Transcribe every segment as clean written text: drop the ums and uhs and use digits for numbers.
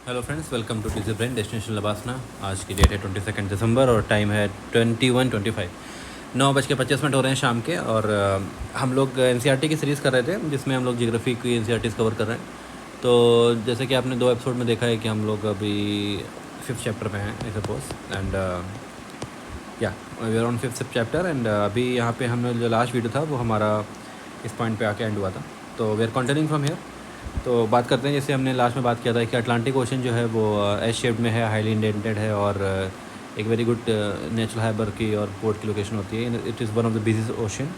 Hello friends, welcome to TG brain destination LBSNAA. आज की date है 22 दिसंबर और टाइम है 21:25। 9:25 हो रहे हैं शाम के। और हम लोग एनसीईआरटी की सीरीज़ कर रहे थे जिसमें हम लोग ज्योग्राफी की एनसीईआरटीज़ कवर कर रहे हैं। तो जैसे कि आपने 2 एपिसोड में देखा है कि हम लोग अभी 5th चैप्टर पे हैं आई सपोज। एंड या we are on 5th chapter. And अभी यहाँ पे हमने जो लास्ट वीडियो था वो हमारा इस पॉइंट पे आके एंड हुआ था। तो we are continuing from here. तो बात करते हैं, जैसे हमने लास्ट में बात किया था कि अटलांटिक ओशन जो है वो एस शेप्ड में है, हाईली इंडेंटेड है और एक वेरी गुड नेचुरल हाइबर की और पोर्ट की लोकेशन होती है। It is one of the busiest ocean.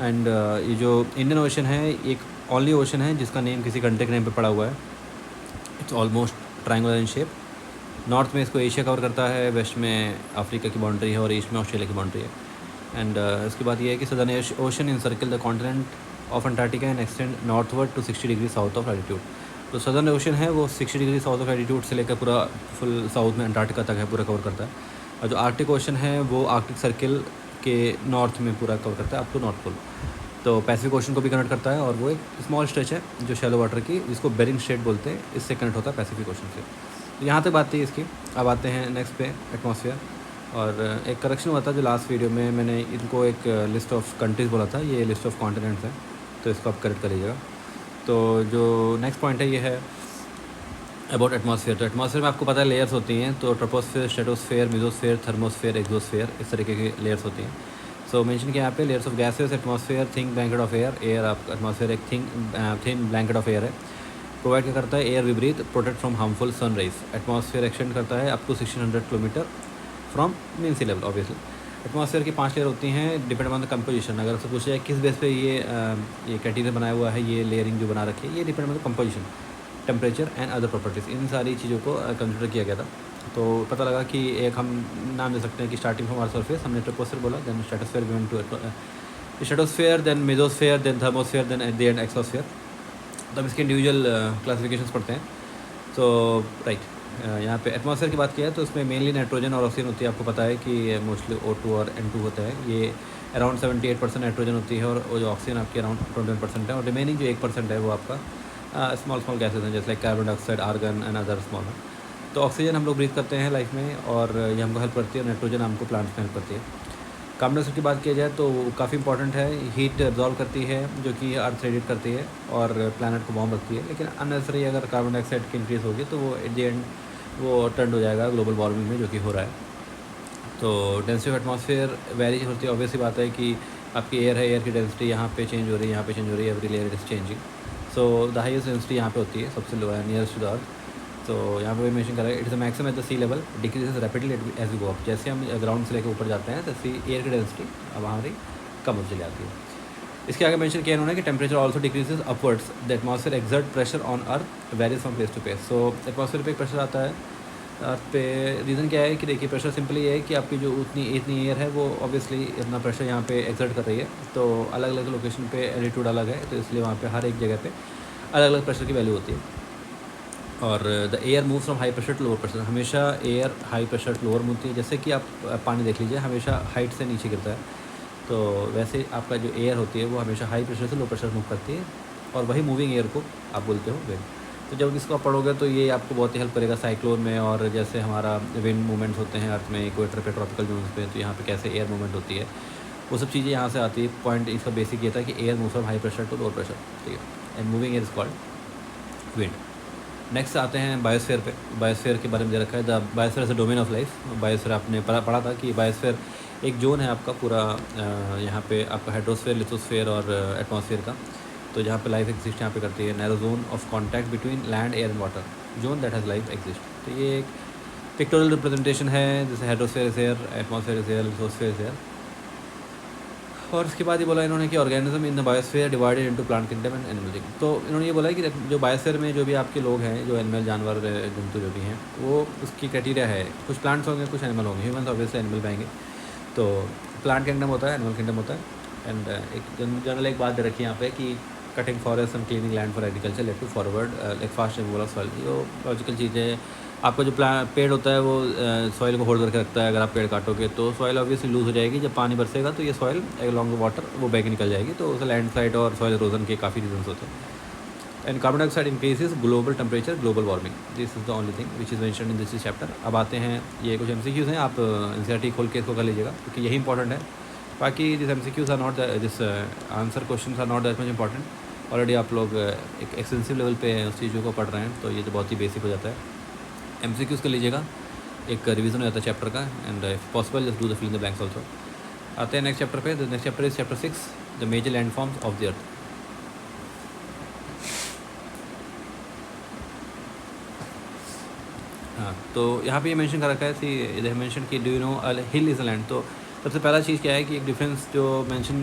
And ये जो इंडियन ओशन है एक ओनली ओशन है जिसका नेम किसी कंट्री के नेम पे पड़ा हुआ है। It's almost triangular in shape. North में इसको एशिया कवर करता है, वेस्ट में अफ्रीका की बाउंड्री है और ईस्ट में ऑस्ट्रेलिया की बाउंड्री है। एंड इसके बाद ये है कि southern ocean encircle the continent of Antarctica and extend northward to 60 degree south of latitude. तो सदर्न ओशन है वो 60 डिग्री साउथ ऑफ लैटिट्यूड से लेकर पूरा फुल साउथ में अंटार्कटिका तक है, पूरा कवर करता है। और जो आर्कटिक ओशन है वो आर्कटिक सर्किल के नॉर्थ में पूरा कवर करता है अप टू नॉर्थ पोल। तो पैसिफिक ओशन को भी कनेक्ट करता है और वो एक स्मॉल स्ट्रेच है जो शैलो वाटर की, जिसको बेरिंग स्ट्रेट बोलते हैं, इससे कनेक्ट होता है पैसिफिक ओशन से। तो यहाँ तक बात थी इसकी। अब आते हैं नेक्स्ट पे, एटमॉस्फेयर। और एक करेक्शन हुआ था जो लास्ट वीडियो में मैंने इनको एक लिस्ट ऑफ कंट्रीज़ बोला था, ये लिस्ट ऑफ कॉन्टिनेंट्स है, तो इसको आप करेक्ट कर लीजिएगा। तो जो नेक्स्ट पॉइंट है ये है अबाउट एटमॉस्फेयर। तो एटमॉस्फेयर में आपको पता है लेयर्स होती हैं, तो troposphere, stratosphere, mesosphere, thermosphere, exosphere, इस तरीके की लेयर्स होती हैं। सो मेंशन किया यहाँ पे layers of gases atmosphere, thin blanket of air. Air आप एटमॉस्फेयर एक थिन ब्लैंकेट ऑफ एयर है। प्रोवाइड क्या करता है, air we breathe protect from harmful sun rays. Atmosphere extend करता है up to 1600 kilometre from mean sea level obviously. Atmosphere की 5 layer होती हैं डिपेंड ऑन द कंपोजिशन। अगर आपसे पूछा जाए किस बेस पे ये कैटेगरी बनाया हुआ है, ये लेयरिंग जो बना रखी है, ये depend on the composition, temperature and other properties, इन सारी चीज़ों को कंसिडर किया गया था। तो पता लगा कि एक हम नाम दे सकते हैं कि स्टार्टिंग फ्रॉम आवर सरफेस हमने ट्रोपोस्फेयर बोला, then stratosphere, we went to stratosphere, then mesosphere, then thermosphere, then at the end exosphere. तो हम इसके इंडिविजुअल क्लासिफिकेशंस पढ़ते हैं। तो राइट, यहाँ पे एटमॉस्फेयर की बात किया है तो इसमें मेनली नाइट्रोजन और ऑक्सीजन होती है। आपको पता है कि मोस्टली O2 और N2 होता है। ये अराउंड 78% नाइट्रोजन होती है और वो जो ऑक्सीजन आपकी अराउंड 21% है। और रिमेनिंग जो 1% है वो आपका स्मॉल गैसेज हैं, जैसे like carbon dioxide, argon and other small. तो ऑक्सीजन हम लोग ब्रीथ करते हैं लाइफ में और ये हमको हेल्प करती है। नाइट्रोजन हमको प्लांट्स में हेल्प करती है। कार्बन डाइऑक्साइड की बात किया जाए तो काफ़ी इंपॉर्टेंट है, हीट एब्जॉर्व करती है जो कि अर्थ रेडिएट करती है और प्लानट को वार्म रखती है। लेकिन अननेसेसरी अगर कार्बन डाइऑक्साइड की इंक्रीज़ होगी तो वो एट द एंड वो टर्न हो जाएगा ग्लोबल वार्मिंग में, जो कि हो रहा है। तो डेंसिटी ऑफ एटमॉस्फेयर वेरी होती है। ऑब्वियसली बात है कि आपकी एयर है, एयर की डेंसिटी यहाँ पे चेंज हो रही है, यहाँ पे चेंज हो रही है, every layer is changing. So the highest density यहाँ पे होती है, सबसे लो है नियरेस्ट टू द अर्थ। तो यहाँ पे मेंशन करा है it is maximum at the sea level, decreases rapidly as we go up. जैसे हम ग्राउंड से लेकर ऊपर जाते हैं तो एयर की डेंसिटी अब हमारी कम होती चली जाती है। इसके आगे मेंशन किया इन्होंने कि temperature also decreases upwards, the atmosphere exert pressure on earth varies from place to place. So atmosphere पे एक प्रेशर आता है अर्थ पे। रीज़न क्या है कि देखिए प्रेशर सिंपली ये है कि आपकी जो इतनी एयर है वो ऑब्वियसली इतना प्रेशर यहाँ पे एक्सर्ट कर रही है। तो अलग अलग लोकेशन पे एल्टीट्यूड अलग है, तो इसलिए वहाँ पे हर एक जगह पे अलग अलग प्रेशर की वैल्यू होती है। और the air move from high pressure to lower pressure. हमेशा air high pressure to lower मूवती है। जैसे कि आप पानी देख लीजिए, हमेशा हाइट से नीचे गिरता है, तो वैसे आपका जो एयर होती है वो हमेशा हाई प्रेशर से लो प्रेशर मूव करती है और वही मूविंग एयर को आप बोलते हो विंड। तो जब इसको आप पढ़ोगे तो ये आपको बहुत ही हेल्प करेगा साइक्लोन में। और जैसे हमारा विंड मूवमेंट्स होते हैं अर्थ में इक्वेटर पे, ट्रॉपिकल जोन्स पे, तो यहाँ पे कैसे एयर मूवमेंट होती है वो सब चीज़ें यहाँ से आती है। पॉइंट इसका बेसिक ये था कि air move from high pressure to lower pressure, ठीक है, and moving air is called wind. Next आते हैं बायोस्फीयर पे। बायोस्फीयर के बारे में दे रखा है the biosphere as a domain of life. Biosphere आपने पढ़ा था कि बायोस्फीयर एक जोन है आपका पूरा, यहाँ पे आपका हाइड्रोस्फीयर, लिथोस्फीयर और एटमॉस्फेयर का। तो जहाँ पे लाइफ एग्जिस्ट यहाँ पे करती है। Narrow zone of contact between land, air and water, zone that has life exist. तो ये एक पिक्टोरियल रिप्रेजेंटेशन है, जैसे hydrosphere is air, atmosphere is air, lithosphere is air. और उसके बाद ये बोला इन्होंने कि organism in the biosphere divided into plant kingdom and animal kingdom. तो इन्होंने ये बोला है कि जो बायोस्फीयर में जो भी आपके लोग हैं, जो एनिमल जानवर जंतु जो भी हैं, वो उसकी क्राइटेरिया है। कुछ प्लांट्स होंगे, कुछ एनिमल होंगे, ह्यूमन ऑब्वियसली एनिमल पाएंगे। तो प्लांट किंगडम होता है, एनिमल किंगडम होता है। एंड एक जनरल एक बात दे रखी है यहाँ पे कि cutting forest and cleaning land for agriculture let to forward like fast removal of soil. ये लॉजिकल चीज़ें। आपका जो पेड़ होता है वो सॉइल को होल्ड करके रखता है। अगर आप पेड़ काटोगे तो सॉइल ऑब्वियसली लूज हो जाएगी। जब पानी बरसेगा तो ये सॉइल अलॉन्ग द वाटर वो बैक निकल जाएगी, तो उसे लैंडस्लाइड और सॉइल इरोजन के काफ़ी रीजन्स होते हैं। And carbon dioxide increases global temperature, global warming. This is the only thing which is mentioned in this chapter. अब आते हैं, ये कुछ MCQs हैं, आप NCERT खोल के इसको कर लीजिएगा क्योंकि यही इंपॉर्टेंट है। बाकी this MCQs are not, this answer question are not that much important. Already आप लोग एक एक्सटेंसिव लेवल पे उस चीज़ों को पढ़ रहे हैं, तो ये तो बहुत ही बेसिक हो जाता है। MCQs कर लीजिएगा, एक रिवीजन हो जाता है चैप्टर का। And if possible just do the fill in the blanks also. आते हैं नेक्स्ट चैप्टर पे। The next chapter is chapter 6, the major landforms of the earth. हाँ, तो यहाँ पे ये मेंशन कर रखा है, सी इधर मेंशन कि do you know a hill is a land. तो सबसे पहला चीज़ क्या है कि एक डिफरेंस जो मेंशन,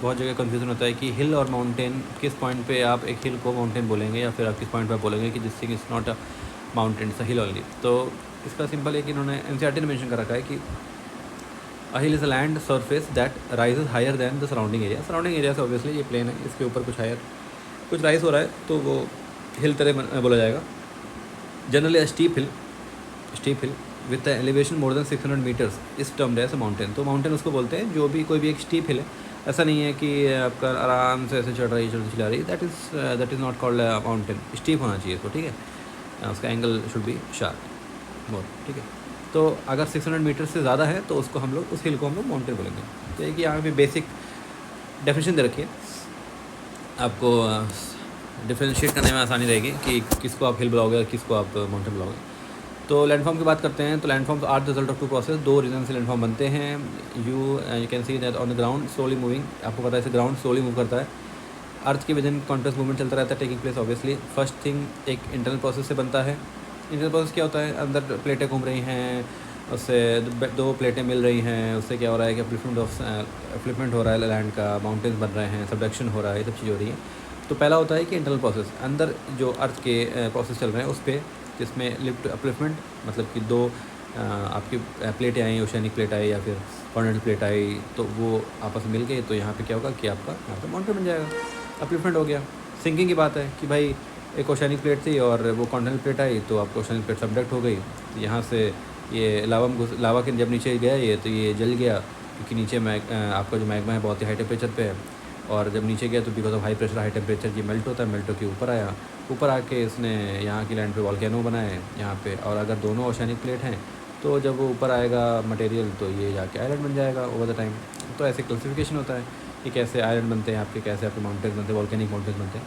बहुत जगह कंफ्यूजन होता है कि हिल और माउंटेन, किस पॉइंट पे आप एक हिल को माउंटेन बोलेंगे या फिर आप किस पॉइंट पे बोलेंगे कि this thing is not a mountain, it's a hill only. तो इसका सिंपल है कि इन्होंने NCERT ने मेंशन कर रखा है कि a hill is a land surface that rises higher than the surrounding area. Surrounding area से ऑब्वियसली ये प्लेन है, इसके ऊपर कुछ हायर कुछ राइज हो रहा है तो वो हिल तरह बोला जाएगा। Generally steep hill with elevation more than 600 metres is termed as a mountain. तो माउंटेन उसको बोलते हैं जो भी कोई भी एक स्टीप हिल है। ऐसा नहीं है कि आपका आराम से ऐसे चढ़ रही चला रही, that is not called mountain. Steep होना चाहिए इसको, ठीक है, उसका एंगल शुड बी शार्प मोर, ठीक है। तो अगर 600 मीटर से ज़्यादा है तो उसको हम लोग, उस हिल को हम लोग माउंटेन बोलेंगे। तो एक यहाँ पे बेसिक डेफिनेशन दे रखी है, आपको डिफ्रेंशिएट करने में आसानी रहेगी कि किसको आप हिल बुलाओगे और किसको आप माउंटेन बुलाओगे। तो लैंडफॉर्म की बात करते हैं, तो landforms are the result of two process. दो रीजन से लैंडफॉर्म बनते हैं। You can see that on the ground slowly moving, आपको पता है इसे ग्राउंड स्लोली मूव करता है। अर्थ के विद इन कॉन्टिन्यूस मूवमेंट चलता रहता है, taking place obviously. First thing एक इंटरनल प्रोसेस से बनता है। इंटरनल प्रोसेस क्या होता है, अंदर प्लेटें घूम रही हैं, उससे दो प्लेटें मिल रही हैं, उससे क्या हो रहा है कि फ्लिपमेंट हो रहा है लैंड का, माउंटेन्स बन रहे हैं, सबडक्शन हो रहा है, ये सब चीज़ हो रही है। तो पहला होता है कि इंटरनल प्रोसेस, अंदर जो अर्थ के प्रोसेस चल रहे हैं उस पर, जिसमें लिफ्ट अपलिफ्टमेंट, मतलब कि दो आपकी प्लेटें आई, ओशियनिक प्लेट आई या फिर कॉन्टिनेंटल प्लेट आई, तो वो आपस में मिल गई, तो यहाँ पे क्या होगा कि आपका यहाँ पे माउंटेन बन जाएगा, अपलिफ्टमेंट हो गया। सिंकिंग की बात है कि भाई एक ओशियनिक प्लेट थी और वो कॉन्टिनेंटल प्लेट आई, तो आपको ओशियनिक प्लेट सबडक्ट हो गई, तो यहाँ से ये लावा के जब नीचे गया ये, तो ये जल गया क्योंकि नीचे आपका जो मैग्मा है बहुत ही हाई टेम्परेचर पे है, और जब नीचे गया तो because of high pressure high temperature ये मेल्ट होता है, मेल्ट होकर ऊपर आया, ऊपर आके इसने यहाँ की लैंड पे वॉल्केनो बनाए यहाँ पे। और अगर दोनों ओशियनिक प्लेट हैं तो जब वो ऊपर आएगा मटेरियल तो ये जाके आइलैंड बन जाएगा ओवर द टाइम। तो ऐसे क्लासिफिकेशन होता है कि कैसे आइलैंड बनते हैं आपके, कैसे आपके माउंटेन्स बनते हैं, वॉल्केनिक माउंटेन्स बनते हैं।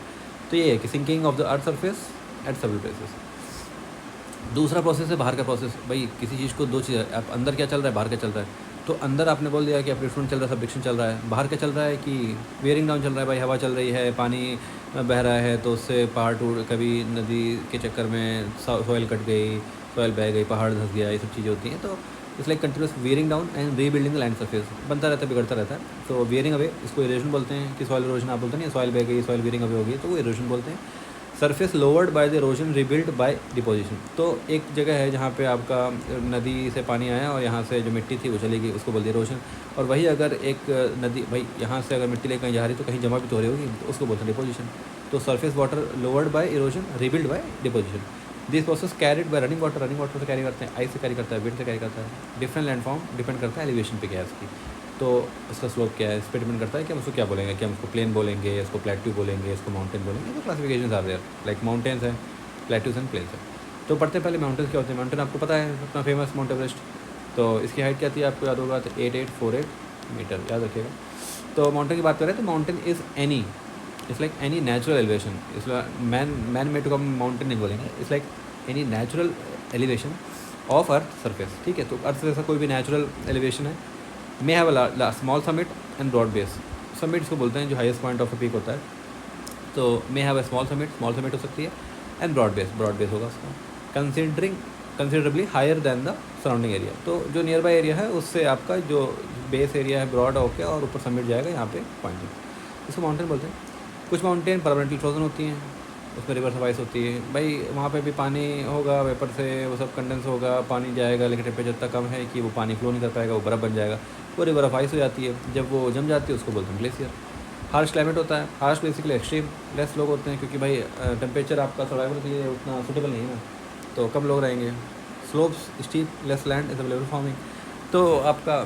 तो ये है कि sinking of the earth surface at several places. दूसरा प्रोसेस है बाहर का प्रोसेस। भाई किसी चीज़ को दो चीज़, आप अंदर क्या चल रहा है, बाहर क्या चल रहा है। तो अंदर आपने बोल दिया कि अपलिफ्टमेंट चल रहा है, सबडक्शन चल रहा है। बाहर क्या चल रहा है कि वेयरिंग डाउन चल रहा है, भाई हवा चल रही है, पानी बह रहा है, तो उससे पहाड़ टूट, कभी नदी के चक्कर में सॉइल कट गई, सॉइल बह गई, पहाड़ धंस गया, ये सब चीज़ें होती हैं। तो it's like continuous wearing down and rebuilding the land surface, बनता रहता है, बिगड़ता रहता है। तो वेयरिंग अवे, इसको इरोजन बोलते हैं कि सॉइल इरोजन आप बोलते हैं, सॉइल बह गई, सॉइल वेयरिंग अवे हो गई, तो वो इरोजन बोलते हैं। Surface lowered by the erosion, rebuild by deposition. तो एक जगह है जहाँ पे आपका नदी से पानी आया और यहाँ से जो मिट्टी थी वो चली गई, उसको बोलते हैं इरोजन। और वही अगर एक नदी, भाई यहाँ से अगर मिट्टी लेकर कहीं जा रही तो कहीं जमा भी तो हो रही होगी, तो उसको बोलते हैं डिपोजिशन। तो surface water lowered by erosion, rebuild by deposition. This process carried by running water से कैरी करते हैं, आइस से कैरी करता है, विंड से कैरी करता है। डिफरेंट लैंडफॉर्म डिपेंड करता है एलिवेशन पे क्या है इसकी, तो इसका स्लोप क्या है, इस पर डिपेंड करता है कि हम उसको क्या बोलेंगे, कि हम उसको प्लेन बोलेंगे, इसको प्लेट्यू बोलेंगे, इसको माउंटेन बोलेंगे। तो क्लासिफिकेशन आ रहे हैं, लाइक माउंटेन्स हैं, प्लेट्यूज एंड प्लेन्स हैं। तो पढ़ते पहले माउंटेन्स क्या होते हैं। माउंटेन आपको पता है अपना फेमस माउंट एवरेस्ट, तो इसकी हाइट क्या थी आपको याद होगा, तो 8848 मीटर, याद रखिएगा। तो माउंटेन की बात करें तो mountain is any, it's like any natural elevation, इसलिए मैन मेड टू कम माउंटेन नहीं बोलेंगे, it's like any natural elevation of earth surface, ठीक है। तो अर्थ जैसा कोई भी नेचुरल एलिवेशन है, may have a small summit and broad base. Summit इसको बोलते हैं जो highest point of a peak होता है, तो may have a small summit हो सकती है, एंड ब्रॉड बेस होगा उसका, considerably higher than the surrounding area. तो जो नियर बाई एरिया है उससे आपका जो बेस एरिया है ब्रॉड होकर और ऊपर समिट जाएगा यहाँ पे पॉइंट, इसको माउंटेन बोलते हैं। कुछ माउंटेन परमानेंटली फ्रोजन होती हैं, उसमें रिवर सफाइस होती है, भाई वहाँ पे भी पानी होगा, वेपर से वो सब कंडेंस होगा, पानी जाएगा, लेकिन टेम्परेचर इतना कम है कि वो पानी फ्लो नहीं कर पाएगा, वो बर्फ़ बन जाएगा, वो रिवर ऑफ आइस हो जाती है। जब वो जम जाती है उसको बोलते हैं ग्लेशियर। हार्श क्लाइमेट होता है, हार्श बेसिकली एक्सट्रीम, लेस लोग होते हैं क्योंकि भाई टेम्परेचर आपका सर्वाइवल के लिए उतना सूटेबल नहीं है ना, तो कम लोग रहेंगे। Slopes steep, less land is available farming, तो आपका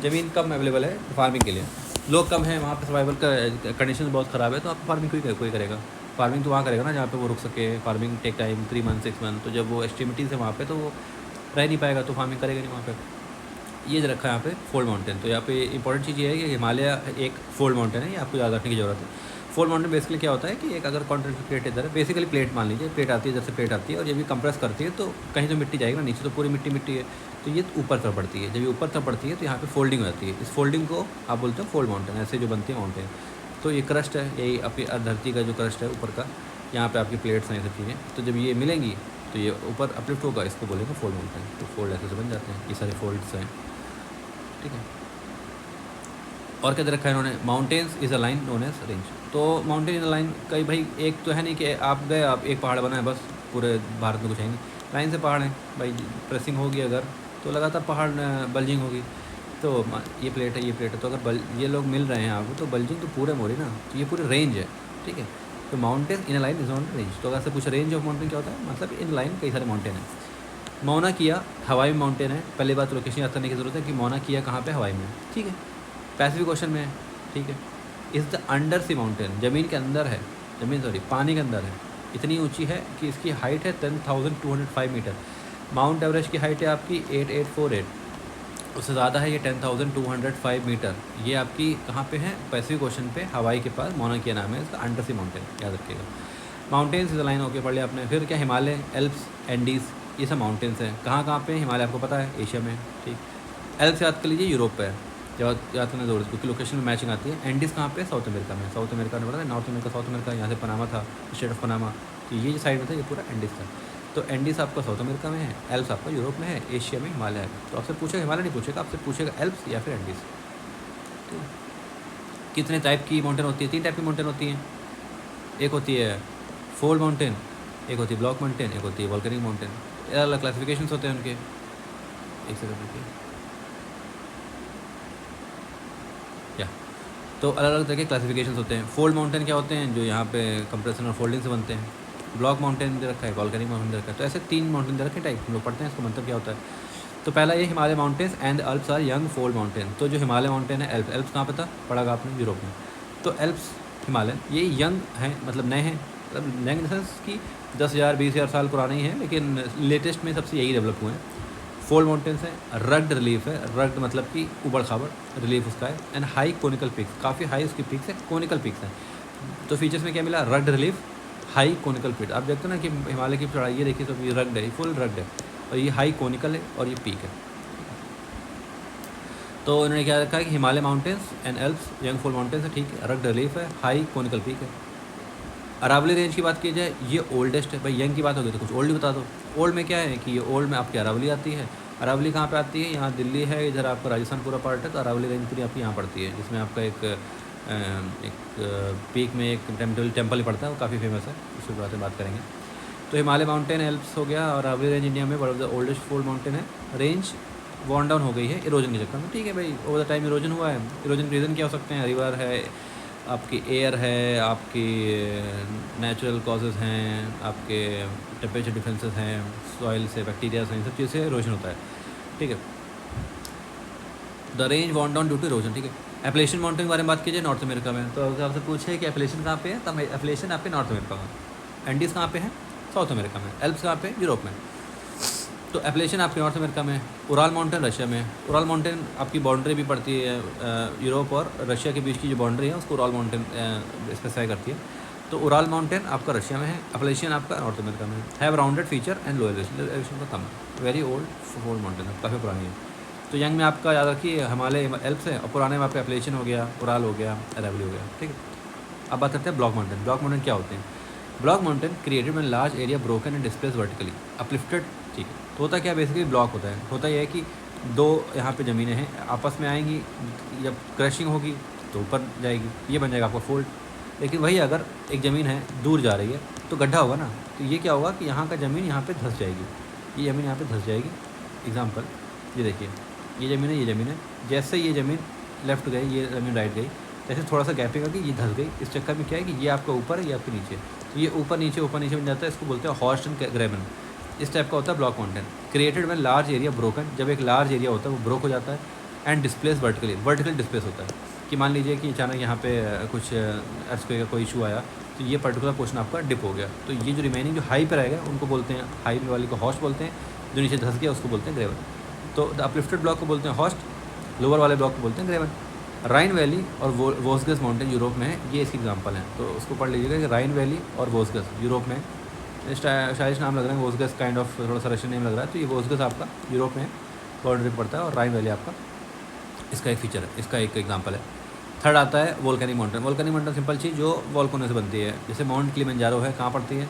ज़मीन कम अवेलेबल है फार्मिंग के लिए, लोग कम हैं, वहाँ पर सर्वाइवल का कंडीशन बहुत ख़राब है, तो आप फार्मिंग कोई करेगा। फार्मिंग तो वहाँ करेगा ना जहाँ पे वो रुक सके, farming take time 3 month 6 month, तो जब वो एक्सट्रीमिटीज़ है वहाँ पे तो वो रह नहीं पाएगा, तो फार्मिंग करेगा नहीं वहाँ पे। ये जो रखा है यहाँ पे फोल्ड माउंटेन। तो यहाँ पे इंपॉर्टेंट चीज़ ये है कि हिमालय एक फोल्ड माउंटेन है, ये आपको याद रखने की ज़रूरत है। फोल्ड माउंटेन बेसिकली क्या होता है कि एक अगर कॉन्टिनेंटल प्लेट इधर है, बेसिकली प्लेट मान लीजिए, प्लेट आती है, जैसे प्लेट आती है और जब भी कंप्रेस करती है तो कहीं तो मिट्टी जाएगी ना, नीचे तो पूरी मिट्टी मिट्टी है, तो ये ऊपर तरफ पड़ती है। जब ये ऊपर तरफ पड़ती है तो यहाँ पे फोल्डिंग हो जाती है, इस फोल्डिंग को आप बोलते हो फोल्ड माउंटेन, ऐसे जो बनती है माउंटेन। तो ये क्रस्ट है, यही अपनी धरती का जो क्रस्ट है ऊपर का, यहाँ पे आपकी प्लेट्स हैं, ये सब चीज़ें, तो जब ये मिलेंगी तो ये ऊपर अपलिफ्ट होगा, इसको बोलेंगे फोल्ड माउंटेन। तो फोल्ड ऐसे से बन जाते हैं, ये सारे फोल्ड्स हैं, ठीक है। और क्या दे रखा है इन्होंने, mountains is a line known as range. तो माउंटेन इज़ अ लाइन, कई भाई एक तो है नहीं कि आप गए, आप एक पहाड़ बना है बस, पूरे भारत में कुछ है नहीं, लाइन से पहाड़ हैं भाई, प्रेसिंग होगी अगर तो लगातार पहाड़ बल्जिंग होगी। तो ये प्लेट है, ये प्लेट है, तो अगर ये लोग मिल रहे हैं आपको तो बल्जिंग तो पूरे हो रही ना, तो ये पूरी रेंज है, ठीक है। तो mountain in line is on range. तो अगर से पूछे रेंज ऑफ माउंटेन क्या होता है, मतलब इन लाइन कई सारे माउंटेन हैं। मौना किया हवाई माउंटेन है, पहली बात लोकेशन याद करने की ज़रूरत है कि मौना किया कहाँ पे, हवाई में, ठीक है, पैसिफिक ओशन में है, ठीक है। Is the under sea mountain, ज़मीन के अंदर है, पानी के अंदर है, इतनी ऊंची है कि इसकी हाइट है 10,205 मीटर। माउंट एवरेस्ट की हाइट है आपकी 8848, उससे ज़्यादा है ये 10,205 मीटर। ये आपकी कहाँ पे है, पैसिफिक ओशन पे, हवाई के पास, मौना किया नाम है इसका, अंडर सी माउंटेन, याद रखिएगा। माउंटेन्स इज लाइन ओके पढ़ लिया आपने। फिर क्या, हिमालय, एल्प्स, एंडीज़, ये सब माउंटेन्स हैं। कहाँ पे हैं हिमालय, आपको पता है एशिया में, ठीक। एल्प्स याद कर लीजिए, यूरोप पे है, जब याद करने जरूरत, क्योंकि लोकेशन में मैचिंग आती है। एंडीज़ कहाँ पे, साउथ अमेरिका में, साउथ अमेरिका में पता है, नॉर्थ अमेरिका, साउथ अमेरिका, यहाँ से पनामा था, स्टेट ऑफ पनामा, तो ये जो साइड में था ये पूरा एंडीज़ था। तो एंडीज़ आपका साउथ अमेरिका में है, एल्प्स आपका यूरोप में है, एशिया में हिमालय है। तो आपसे पूछेगा, हिमालय नहीं पूछेगा, आपसे पूछेगा एल्प्स या फिर एंडीज़। तो कितने टाइप की माउंटेन होती है, 3 टाइप की माउंटेन होती हैं। एक होती है फोल्ड माउंटेन, एक होती है ब्लॉक माउंटेन, एक होती है वॉल्केनिक माउंटेन। अलग अलग क्लासिफिकेशंस होते हैं उनके। एक सेकंड रुकिए, या तो अलग अलग तरह के क्लासिफिकेशंस होते हैं। फोल्ड माउंटेन क्या होते हैं, जो यहाँ पे कंप्रेशन और फोल्डिंग से बनते हैं। ब्लॉक माउंटेन दे रखा है, वॉल्केनिक माउंटेन दे रखा है। तो ऐसे 3 माउंटेन दे रखे टाइप, हम लोग पढ़ते हैं, इसका मतलब क्या होता है। तो पहला ये Himalaya mountains and Alps are young fold mountain. तो जो हिमालय माउंटेन है, एल्प्स कहाँ पे था, पढ़ा आपने, यूरोप में। तो एल्प्स हिमालय ये यंग हैं, मतलब नए हैं, मतलब नए इन सेंस की 10,000 20,000 साल पुराने ही हैं, लेकिन लेटेस्ट में सबसे यही डेवलप हुए हैं। फोल्ड माउंटेन्स है, रग्ड रिलीफ है, रग्ड मतलब कि उबड़ खाबड़, रिलीफ उसका है। एंड हाई कोनिकल पीक्स, काफ़ी हाई उसकी पीक्स है, कोनिकल पीक्स हैं। तो फीचर्स में क्या मिला, rugged relief, high conical peak. आप देखते हो ना कि हिमालय की चढ़ाई, ये देखिए, तो ये रग्ड है, फुल रग्ड है, और ये हाई कोनिकल है और ये पीक है। तो उन्होंने क्या रखा है कि Himalaya mountains and Alps young fold mountains है, ठीक है, रग्ड रिलीफ है, हाई कोनिकल पीक है। अरावली रेंज की बात की जाए, ये ओल्डेस्ट है भाई। यंग की बात होगी तो कुछ ओल्ड ही बता दो। ओल्ड में क्या है कि ये ओल्ड में आपकी अरावली आती है। अरावली कहाँ पे आती है, यहाँ दिल्ली है, इधर आपका राजस्थान पूरा पार्ट है, तो अरावली रेंज पूरी आपकी यहाँ पड़ती है, जिसमें आपका एक पीक में एक टेम्पल ही पड़ता है, वो काफ़ी फेमस है, उसके बारे में बात करेंगे। तो हिमालय माउंटेन एल्प्स हो गया, और अरावली रेंज इंडिया में one of the oldest fold mountain है। रेंज वॉर्न डाउन हो गई है इरोजन के चक्कर में, ठीक है भाई, ओवर द टाइम इरोजन हुआ है। इरोजन के रीज़न क्या हो सकते हैं, रिवर है, आपकी एयर है, आपकी नेचुरल कॉजेज़ हैं, आपके टेम्परेचर डिफरेंसेस हैं, सॉइल से बैक्टीरिया से, इन सब चीज़ से इरोजन होता है, ठीक है। The range worn down due to erosion, ठीक है। एप्लेशियन माउंटेन के बारे में बात कीजिए, नॉर्थ अमेरिका में। तो अगर आपसे पूछे कि एप्लेशियन कहाँ पे है, तब एप्लेशियन आपके नॉर्थ अमेरिका में। एंडीज़ कहाँ पे है, साउथ अमेरिका में। एल्प्स कहाँ पे, यूरोप में। तो एप्लेशियन आपके नॉर्थ अमेरिका में। उराल माउंटेन रशिया में। उराल माउंटेन आपकी बाउंड्री भी पड़ती है यूरोप और रशिया के बीच की जो बाउंड्री है उसको उराल माउंटेन स्पेसिफाई करती है। तो उराल माउंटेन आपका रशिया में है, एप्लेशियन आपका नॉर्थ अमेरिका में। Have rounded feature and low elevation का कम है, वेरी ओल्ड फोल्ड माउंटेन है, काफ़ी पुरानी है। तो यंग में आपका याद रखिए हिमालय एल्प्स है, और पुराने में आपका एप्लेशियन हो गया, उराल हो गया, अरावली हो गया, ठीक है। अब बात करते हैं ब्लॉक माउंटेन। ब्लॉक माउंटेन क्या होते हैं। Block mountain created when large area broken and displace vertically uplifted, ठीक है। तो होता क्या, बेसिकली ब्लॉक होता है, होता यह है कि 2 यहाँ पे ज़मीनें हैं, आपस में आएंगी, जब क्रशिंग होगी तो ऊपर जाएगी, ये बन जाएगा आपका फोल्ड। लेकिन वही अगर एक ज़मीन है दूर जा रही है तो गड्ढा होगा ना, तो ये क्या होगा कि यहाँ का ज़मीन यहाँ पे धंस जाएगी, ये ज़मीन यहाँ पे धंस जाएगी। एग्जांपल ये देखिए, ये ज़मीन है, ये ज़मीन है, जैसे ये ज़मीन लेफ़्ट गई, ये ज़मीन राइट गई, जैसे थोड़ा सा गैपिंग होगी, ये धंस गई। इस चक्कर में क्या है कि ये आपका ऊपर है, ये आपके नीचे, तो ये ऊपर नीचे बन जाता है, इसको बोलते हैं हॉर्स्ट एंड ग्रेबन। इस टाइप का होता है block mountain. Created when large area broken, जब एक लार्ज एरिया होता है वो ब्रोक हो जाता है, एंड डिस्प्लेस वर्टिकली डिस्प्लेस होता है। कि मान लीजिए कि अचानक यहाँ पे कुछ अर्थक्वेक का कोई इशू आया, तो ये पर्टिकुलर पोर्शन आपका डिप हो गया। तो ये जो रिमेनिंग जो हाई पे रहेगा उनको बोलते हैं, हाई वाली को हॉस्ट बोलते हैं, जो नीचे धंस गया उसको बोलते हैं ग्रेवन। तो द अपलिफ्टेड ब्लॉक को बोलते हैं हॉस्ट, लोअर वाले ब्लॉक को बोलते हैं ग्रेवन। राइन वैली और वोस्गस माउंटेन यूरोप में है, ये इसकी एग्जांपल हैं। तो उसको पढ़ लीजिएगा कि राइन वैली और वोस्गस यूरोप में, शायद नाम लग रहा है वोस्गस, काइंड ऑफ थोड़ा सा रशियन नेम लग रहा है। तो ये वोस्गस आपका यूरोप में बाउंड्री पर पड़ता है और राइन वैली आपका इसका एक फीचर है, इसका एक एग्जांपल है। थर्ड आता है volcanic mountain. Volcanic mountain simple चीज़ जो वॉल्केनो से बनती है। जैसे माउंट किलिमंजारो है, कहाँ पड़ती है?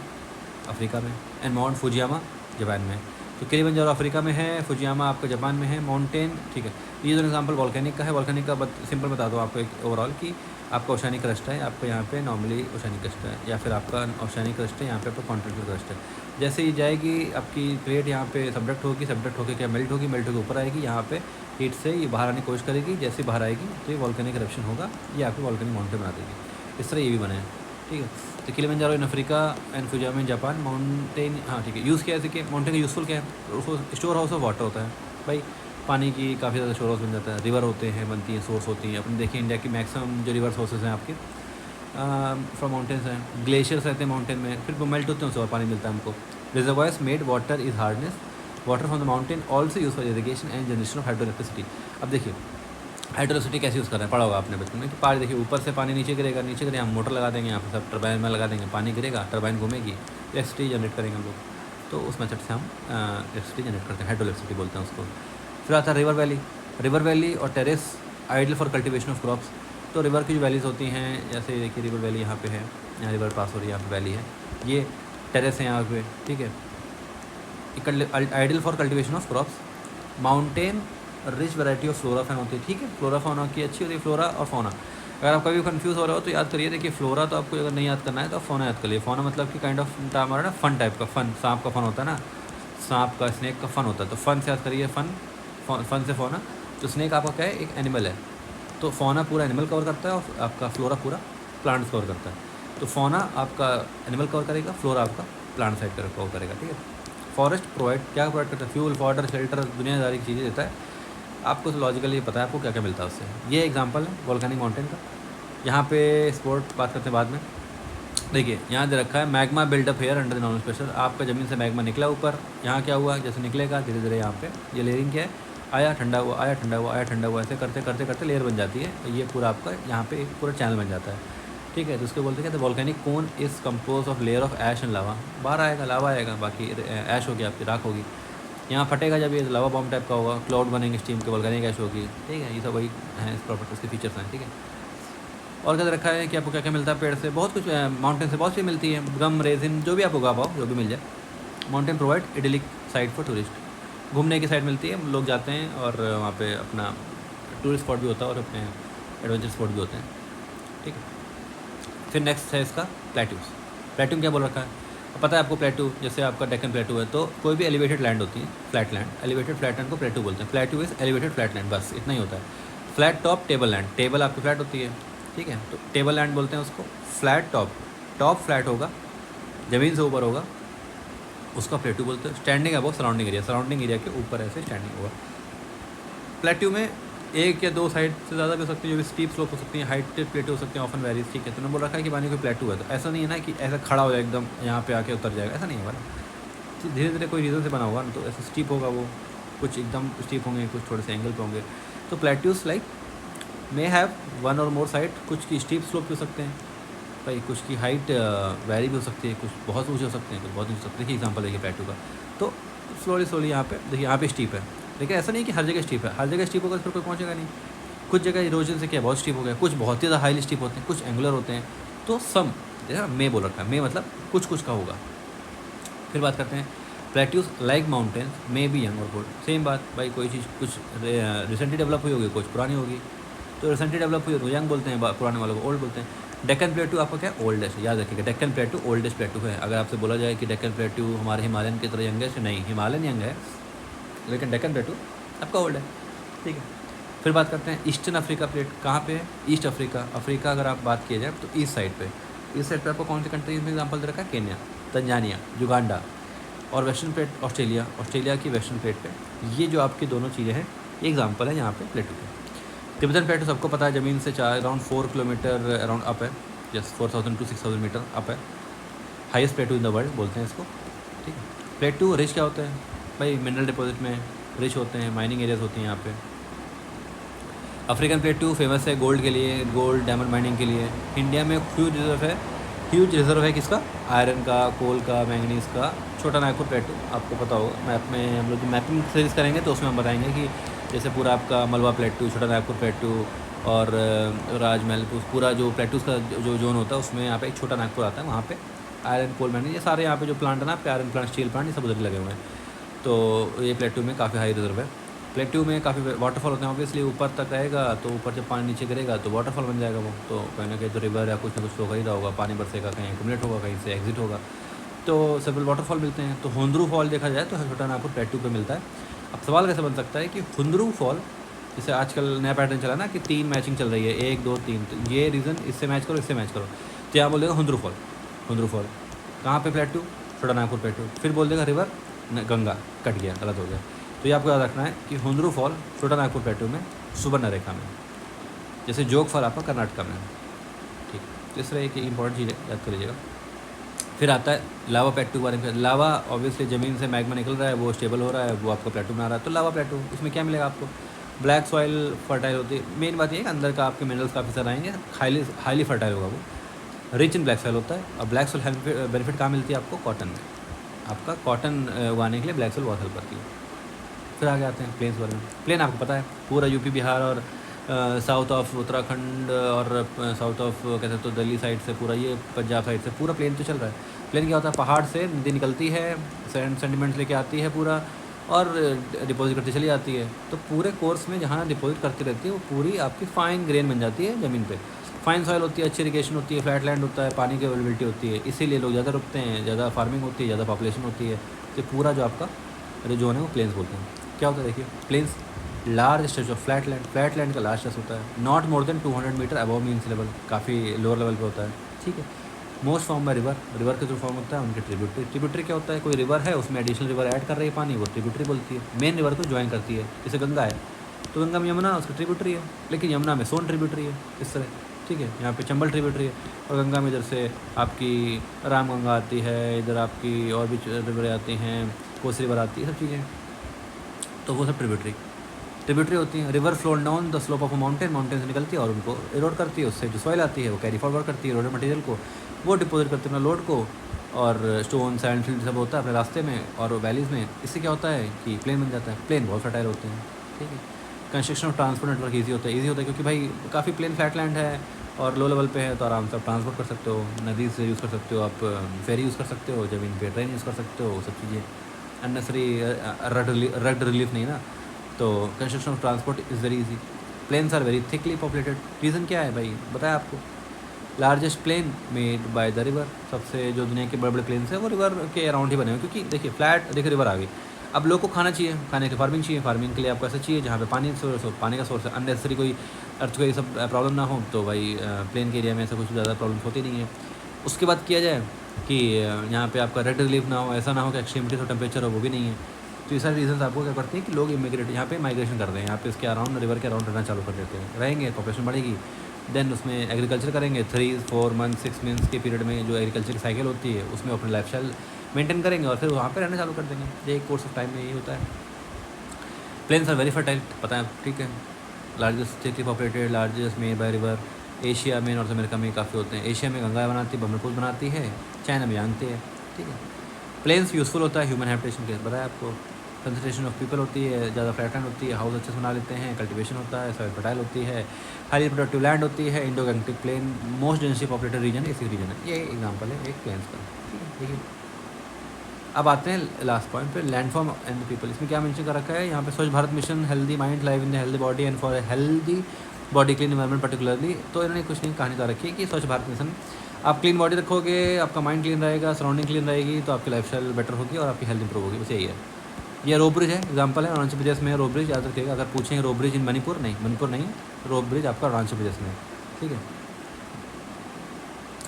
अफ्रीका में। एंड माउंट फुजियामा जापान में। तो किलिमंजारो अफ्रीका में है, फुजियामा आपका जापान में है माउंटेन, ठीक है। ये जो एग्जांपल वोल्केनिक का है, वोल्केनिक का सिंपल बता दो आपको एक ओवरऑल कि आपका ओशियानिक क्रस्ट है, आपका यहाँ पे नॉर्मली ओशियानिक क्रस्ट है, या फिर आपका ओशियानिक क्रस्ट है, यहाँ पे आपका कॉन्टिनेंटल क्रस्ट है। जैसे ये जाएगी आपकी प्लेट यहाँ पे सबडक्ट होगी, सबडक्ट होकर क्या मेल्ट होगी, मेल्ट होकर ऊपर आएगी, यहाँ पे हीट से ये बाहर आने की कोशिश करेगी। जैसे बाहर आएगी तो ये वोल्केनिक इरप्शन होगा, ये आपको वोल्केनिक माउंटेन बना देगी। इस तरह ये भी बने हैं, ठीक है। तो Kilimanjaro in Africa and Fujiyama in Japan. Mountain, हाँ ठीक है। यूज़ क्या है देखिए, माउंटेन का यूज़फुल क्या है? उसको स्टोर हाउस ऑफ वाटर होता है भाई, पानी की काफ़ी ज़्यादा स्टोर हाउस बन जाता है। रिवर होते हैं, बनती हैं, सोर्स होती हैं। अपने देखिए इंडिया की मैक्सिमम जो रिवर सोर्सेज हैं आपके फ्रॉम माउंटेन्स हैं। ग्लेशियर्स रहते हैं माउंटेन में, फिर वो मेल्ट होते हैं, उससे और पानी मिलता है हमको। Reservoirs made water is hardness, water from the mountain also use for irrigation and generation of hydro electricity. अब देखिए हाइड्रोसिटी कैसे यूज़ कर रहे हैं, पढ़ा होगा आपने बचपन में कि पानी देखिए ऊपर से पानी नीचे गिरेगा, नीचे गिरेगा, हम मोटर लगा देंगे, यहाँ पर सब टरबाइन में लगा देंगे, पानी गिरेगा, टरबाइन घूमेगी, इलेक्ट्रिसिटी जनरेट करेंगे हम लोग। तो उस मेथड से हम इलेक्ट्रिसिटी जनरेट करते हैं, हाइड्रो इलेक्ट्रिसिटी बोलते हैं उसको। फिर आता है रिवर वैली। रिवर वैली और terrace ideal for cultivation of crops. तो रिवर की जो वैलीज होती हैं, जैसे देखिए रिवर वैली यहाँ पे है, यहाँ रिवर पास हो रही है, यहाँ पे वैली है, ये टेरेस है यहाँ पे, ठीक है। Ideal for cultivation of crops. Mountain rich variety of flora fauna होती है, ठीक है। फ्लोरा फौना की अच्छी होती है, फ्लोरा और फौना। अगर आप कभी कंफ्यूज हो रहे हो तो याद करिए, देखिए फ्लोरा तो आपको अगर नहीं याद करना है तो आप फौना याद करिए। फौना मतलब कि काइंड ऑफ हमारा ना फन टाइप का, फन, सांप का फन होता है ना, सांप का, स्नेक का फन होता है, तो फन से याद करिए, फन से फौना। तो स्नेक आपका क्या है? एक एनिमल है। तो फौना पूरा एनिमल कवर करता है और आपका फ्लोरा पूरा प्लांट्स कवर करता है। तो फौना आपका एनिमल कवर करेगा, फ्लोरा आपका प्लांट साइड कवर करेगा, ठीक है। फॉरेस्ट प्रोवाइड क्या प्रोवाइड करता है? फ्यूल, वाटर, शेल्टर, दुनियादारी की चीज़ें देता है। आपको लॉजिकली पता है आपको क्या क्या मिलता है उससे। ये एग्जांपल है वोल्केनिक माउंटेन का। यहाँ पे स्पोर्ट बात करते हैं बाद में। देखिए यहाँ दे रखा है magma buildup here under the normal pressure. आपका ज़मीन से मैग्मा निकला ऊपर, यहाँ क्या हुआ, जैसे निकलेगा धीरे धीरे यहाँ पे ये लेयरिंग क्या है, आया ठंडा हुआ, आया ठंडा हुआ, आया ठंडा हुआ, ऐसे करते करते करते लेयर बन जाती है। ये पूरा आपका यहाँ पे एक पूरा चैनल बन जाता है, ठीक है। तो उसको बोलते हैं volcanic cone is composed of layer of ash and lava. बाहर आएगा लावा आएगा, बाकी ऐश होगी, आपकी राख होगी। यहाँ फटेगा जब ये लावा बॉम्ब टाइप का होगा, क्लाउड बनेंगे स्टीम के, वोल्केनिक ऐश होगी, ठीक है। ये सब वही हैं इस प्रॉपर्टी, इसके फीचर्स हैं, ठीक है। और क्या रखा है कि आपको क्या क्या मिलता है पेड़ से? बहुत कुछ, माउंटेन से बहुत चीज़ मिलती है, गम, रेजिन, जो भी आप उगा पाओ, जो भी मिल जाए। Mountain provide idyllic site for tourist. घूमने की साइड मिलती है, लोग जाते हैं और वहाँ पे अपना टूरिस्ट स्पॉट भी होता है और अपने एडवेंचर स्पॉट भी होते हैं, ठीक है। फिर नेक्स्ट है इसका प्लेट्यूज। प्लेट्यू क्या बोल रखा है? पता है आपको प्लेट्यू, जैसे आपका डेक्कन प्लेट्यू है, तो कोई भी एलिवेटेड लैंड होती है, flat land, elevated flat land को प्लेट्यू बोलते हैं। Plateau is elevated flat land, बस इतना ही होता है। Flat top table land, table आपकी फ्लैट होती है, ठीक है, तो टेबल लैंड बोलते हैं उसको। फ्लैट टॉप, टॉप फ्लैट होगा, ज़मीन से ऊपर होगा, उसका प्लेट्यू बोलते हैं। Standing above surrounding area, surrounding area के ऊपर ऐसे स्टैंडिंग होगा। प्लेट्यू में एक या दो साइड से ज़्यादा भी हो सकती है, जो भी स्टीप स्लोप हो सकती है, हाइटेड प्लेट्यू हो सकती है, ऑफन वेरीज, ठीक है। तो उन्होंने बोल रखा है कि पानी कोई प्लेट्यू है, तो ऐसा नहीं है ना कि ऐसा खड़ा हो जाए एकदम यहाँ पे आके उतर जाएगा, ऐसा नहीं होगा ना। तो धीरे धीरे कोई रीज़न से बना होगा ना, तो ऐसे स्टीप होगा, वो कुछ एकदम स्टीप होंगे, कुछ थोड़े से एंगल पे होंगे। तो plateaus like may have one और मोर साइड, कुछ की स्टीप स्लोप भी हो सकते हैं भाई, कुछ की हाइट वेरी भी हो सकती है, कुछ बहुत ऊँचे हो सकते हैं, कुछ बहुत ऊँचे हो सकते हैं। देखिए एग्जाम्पल देखिए प्लेट्यू का, तो स्लोली यहाँ पे देखिए, यहाँ पे स्टीप है, देखिए ऐसा नहीं कि हर जगह स्टीप है, हर जगह स्टीप होगा तो फिर कोई पहुँचेगा नहीं। कुछ जगह इरोजन से क्या बहुत स्टीप हो गया, कुछ बहुत ही ज़्यादा हाईली स्टीप होते हैं, कुछ एंगुलर होते हैं। तो सम जैसा मे बोल रखा है, मे मतलब कुछ कुछ का होगा। फिर बात करते हैं plateaus like mountains may be young और ओल्ड। सेम बात भाई, कोई चीज़ कुछ रिसेंटली डेवलप हुई होगी, कुछ पुरानी होगी, तो रिसेंटली डेवलप हुई होगी यंग बोलते हैं, पुराने वालों को ओल्ड बोलते हैं। डेक्कन प्लेट्यू आपका क्या है? ओल्डेस्ट। याद रखिएगा डेक्कन प्लेट्यू ओल्डेस्ट प्लेट्यू है। अगर आपसे बोला जाए कि डेक्कन प्लेट्यू हमारे हिमालयन की तरह यंगेस्ट, नहीं, हिमालयन यंग है, लेकिन डेक्कन प्लेट्यू आपका ओल्ड है, ठीक है। फिर बात करते हैं ईस्टर्न अफ्रीका प्लेट, कहाँ पे है? East Africa. अफ्रीका अगर आप बात किया जाए तो ईस्ट साइड पे, ईस्ट साइड पे आपको कौन सी कंट्रीज में एग्जांपल दे रखा है? Kenya, Tanzania, Uganda. और वेस्टर्न प्लेट ऑस्ट्रेलिया, ऑस्ट्रेलिया की वेस्टर्न प्लेट पे। ये जो आपकी दोनों चीज़ें हैं, ये एग्जाम्पल है यहाँ पे प्लेटू पे। तिब्बतन प्लेटू सबको पता है, ज़मीन से अराउंड 4 किलोमीटर अराउंड अप है, जस्ट 4000 to 6000 मीटर अप है, हाईएस्ट प्लेटू इन द वर्ल्ड बोलते हैं इसको, ठीक है। प्लेटू रिच क्या होता है भाई, मिनरल डिपॉजिट में रिच होते हैं, माइनिंग एरियाज होती हैं यहाँ पे। अफ्रीकन प्लेटू फेमस है गोल्ड के लिए, गोल्ड डायमंड माइनिंग के लिए। इंडिया में ह्यूज रिजर्व है किसका, आयरन का, कोल का, मैंगनीज का। छोटा नागपुर प्लेटू आपको पता होगा, मैप में हम लोग मैपिंग सीरीज करेंगे तो उसमें हम बताएंगे कि जैसे पूरा आपका मलवा प्लेटू, छोटा नागपुर प्लेटू और राजमहल, पूरा जो प्लेटूज़ का जो जोन होता है उसमें यहाँ पे एक छोटा नागपुर आता है, वहाँ पे आयरन, कोल, मैंगनीज, ये सारे यहाँ पे जो प्लांट है ना, आयरन प्लांट, स्टील प्लांट, ये सब उधर लगे हुए हैं। तो ये प्लेटू में काफ़ी हाई रिजर्व है। प्लेटू में काफ़ी वाटरफॉल होते हैं, ऑब्वियसली ऊपर तक रहेगा तो ऊपर जब पानी नीचे गिरेगा तो वाटरफॉल बन जाएगा वो, तो कहीं ना कहीं तो रिवर या कुछ ना कुछ फ्लो कर ही रहा होगा, पानी बरसेगा, कहीं एक्यूमुलेट होगा, कहीं से एग्जिट होगा, तो सेवरल वाटरफॉल मिलते हैं। तो हुंदरू फॉल देखा जाए तो छोटा नागपुर प्लेटू पे मिलता है। अब सवाल कैसे बन सकता है कि हुंदरू फॉल, जैसे आजकल नया पैटर्न चला ना कि 3 मैचिंग चल रही है, 1 2 3, तो ये रीज़न इससे मैच करो, इससे मैच करो, तो यहाँ बोलेगा हुंदरू फॉल। हुंदरू फॉल कहाँ पे, प्लेटू, छोटा नागपुर प्लेटू। फिर बोल देगा रिवर गंगा, कट गया, गलत हो गया। तो ये आपको याद रखना है कि हुंदरू फॉल छोटा नागपुर प्लेटू में, सुवर्णरेखा में, जैसे जोग फॉल आपका कर्नाटका में, ठीक। तो इस तरह एक इंपॉर्टेंट चीज़ है, याद कर लीजिएगा। फिर आता है लावा प्लेटू के बारे में। लावा ऑब्वियसली ज़मीन से मैग्मा निकल रहा है, वो स्टेबल हो रहा है, वो आपका प्लेटू बना रहा है, तो लावा प्लेटू। इसमें क्या मिलेगा आपको, ब्लैक सॉइल फर्टाइल होती है। मेन बात ये है कि अंदर का आपके मिनरल्स काफ़ी सारे आएंगे, हाईली फर्टाइल होगा वो, रिच इन ब्लैक सॉइल होता है। और ब्लैक सॉइल बेनिफिट कहाँ मिलती है आपको, कॉटन में। आपका कॉटन उगाने के लिए ब्लैक सॉइल बहुत हेल्प करती है। फिर आगे आते हैं प्लेन्स बारे में। प्लेन आपको पता है पूरा यूपी बिहार और साउथ ऑफ उत्तराखंड और साउथ ऑफ कहते तो दिल्ली साइड से, पूरा ये पंजाब साइड से पूरा प्लेन तो चल रहा है। प्लेन क्या होता है, पहाड़ से नदी निकलती है, सेंडिमेंट्स लेके आती है पूरा, और डिपॉजिट करती चली जाती है। तो पूरे कोर्स में जहाँ डिपॉजिट करती रहती है वो पूरी आपकी फाइन ग्रेन बन जाती है ज़मीन पे। फाइन सॉइल होती है, अच्छी इरिगेशन होती है, फ्लैट लैंड होता है, पानी की अवेलेबिलिटी होती है, इसीलिए लोग ज़्यादा रुकते हैं, ज़्यादा फार्मिंग होती है, ज़्यादा पॉपुलेशन होती है। तो पूरा जो आपका जोन है वो प्लेन्स बोलते हैं। क्या होता है देखिए, plains large stretch of flat land का लार्ज स्ट्रेच होता है, not more than 200 metre above mean sea level, काफ़ी लोअर लेवल पे होता है, ठीक है। मोस्ट फॉर्म बाय रिवर के थ्रू फॉर्म होता है। उनके ट्रिब्यूटरी क्या होता है, कोई रिवर है उसमें एडिशनल रिवर ऐड कर रही है पानी, वो ट्रिब्यूटरी बोलती है। मेन रिवर को ज्वाइन करती है, जैसे गंगा है तो गंगा में यमुना उसकी ट्रिब्यूटरी है, लेकिन यमुना में सोन ट्रिब्यूटरी है, इस तरह, ठीक है। यहाँ पे चंबल ट्रिब्यूटरी है, और गंगा में इधर से आपकी रामगंगा आती है, इधर आपकी और भी रिवर आती हैं, कोसी रिवर आती है, सब चीज़ें, तो वो सब ट्रिब्यूटरी होती हैं। River flow down the slope of a mountain से निकलती है और उनको इरोड करती है, उससे जो सॉइल आती है वो कैरी फॉरवर्ड करती है रोड मटेरियल को, वो डिपॉजिट करते हैं अपना लोड को, और स्टोन सैंड फील्ड सब होता है अपने रास्ते में और वैलीज़ में। इससे क्या होता है कि प्लेन बन जाता है। प्लेन बहुत फर्टाइल होते हैं, ठीक है। कंस्ट्रक्शन और ट्रांसपोर्ट नेटवर्क ईजी होता है क्योंकि भाई काफ़ी प्लेन फ्लैट लैंड है और लो लेवल पे है, तो आराम से आप ट्रांसपोर्ट कर सकते हो, नदी से यूज़ कर सकते हो, आप फेरी यूज़ कर सकते हो, ज़मीन पे ट्रेन यूज़ कर सकते हो, सब चीज़ें अननेसरी रग्ड रिलीफ नहीं ना। तो construction of transport is very easy. Plains are very thickly populated. Reason क्या है भाई, बताया आपको, largest plain made by the river. सबसे जो दुनिया के बड़े बड़े प्लेन्स हैं वो रिवर के अराउंड ही बने हुए, क्योंकि देखिए फ्लैट, देखिए रिवर आ गई, अब लोग को खाना चाहिए, खाने के फार्मिंग चाहिए, फार्मिंग के लिए आपको ऐसा चाहिए जहाँ पे पानी सोर्स हो, पानी का सोर्स है, अननेसेसरी कोई अर्थ को ये सब प्रॉब्लम ना हो, तो भाई प्लेन के एरिया में ऐसा कुछ ज़्यादा प्रॉब्लम होती नहीं है। उसके बाद किया जाए कि यहाँ पे आपका रेड रिलीफ ना हो, ऐसा ना हो कि एक्सट्रीमिटीज और टेम्परेचर हो, वो भी नहीं है। तो ये सारे रीजन आपको क्या करते हैं कि लोग इमिग्रेट यहाँ पे माइग्रेशन कर रहे हैं, यहाँ पे इसके अराउंड, रिवर के अराउंड रहना चालू कर देते हैं, रहेंगे, पॉपुलेशन बढ़ेगी, देन उसमें एग्रीकल्चर करेंगे। 3-4 मंथ 6 मंथ्स के पीरियड में जो एग्रीकल्चर की साइकिल होती है उसमें अपनी लाइफ स्टाइल मेंटेन करेंगे और फिर वहाँ पे रहना चालू कर देंगे। ये एक कोर्स ऑफ टाइम में यही होता है। प्लेन्स आर वेरी फर्टाइल, पता है, ठीक है। Largest thickly populated, largest made by river. Asia में, नॉर्थ अमेरिका में काफ़ी होते हैं। एशिया में गंगा बनाती है, ब्रह्मपुत्र बनाती है, चाइना में जानते हैं, ठीक है। प्लेन्स यूज़फुल होता है ह्यूमन हैबिटेशन के, बताया आपको। कंसंट्रेशन ऑफ पीपल होती है, ज़्यादा फ्लैट लैंड होती है, हाउस अच्छे से बना लेते हैं, कल्टीवेशन होता है, सॉइल फर्टाइल होती है, हाईली प्रोडक्टिव लैंड होती है। Indo Gangetic plain most densely populated region इसी रीजन है। ये एग्जाम्पल है एक प्लेन्स का, ठीक है। देखिए अब आते हैं लास्ट पॉइंट पे, लैंडफॉर्म एंड पीपल। इसमें क्या मेंशन कर रखा है यहाँ पे, स्वच्छ Bharat mission, healthy mind live in the healthy body and for healthy body clean environment particularly. तो इन्होंने कुछ नहीं कहानी कर रखी है कि स्वच्छ भारत मिशन, आप क्लीन बॉडी रखोगे, आपका माइंड क्लीन रहेगा, सराउंडिंग क्लीन रहेगी, तो आपकी लाइफ स्टाइल बेटर होगी और आपकी हेल्थ इंप्रूव होगी। बस यही है। ये रो ब्रिज है, एग्जाम्पल है, अरुणाचल प्रदेश में रो ब्रिज, याद रखिएगा। अगर पूछेंगे रो ब्रिज इन मणिपुर, नहीं, मणिपुर नहीं, रो ब्रिज आपका अरुणाचल प्रदेश में है, ठीक है।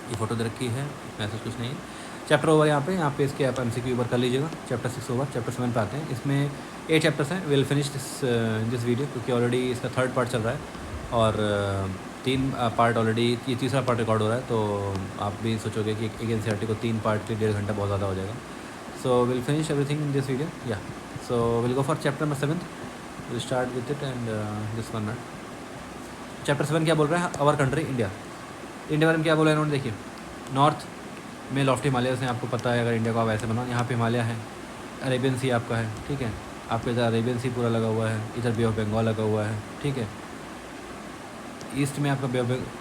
ये फोटो दे रखी है, मैसेज कुछ नहीं है। चैप्टर ओवर यहाँ पे इसके आप MCQ ओवर कर लीजिएगा। चैप्टर 6 ओवर, चैप्टर 7 पे आते हैं। इसमें 8 चैप्टर्स हैं। विल फिनिश दिस वीडियो क्योंकि ऑलरेडी इसका 3rd पार्ट चल रहा है और 3 पार्ट ऑलरेडी, ये तीसरा पार्ट रिकॉर्ड हो रहा है, तो आप भी सोचोगे कि एक NCERT को 3 पार्ट के 1.5 घंटा बहुत ज़्यादा हो जाएगा. So we'll finish everything in this video. Yeah. So we'll go for chapter number 7. We'll start with it and this one. Chapter 7 क्या बोल रहा है? Our country India. इंडिया के बारे में क्या बोला है इन्होंने? देखिए, नॉर्थ में लॉफ्टी हिमालयस हैं, आपको पता है. अगर इंडिया को आप ऐसे बनाओ, यहाँ पे हिमालय है, अरेबियन सी आपका है, ठीक है. आपके इधर अरेबियन सी पूरा लगा हुआ है, इधर बे ऑफ बंगाल लगा हुआ है, ठीक है. ईस्ट में आपका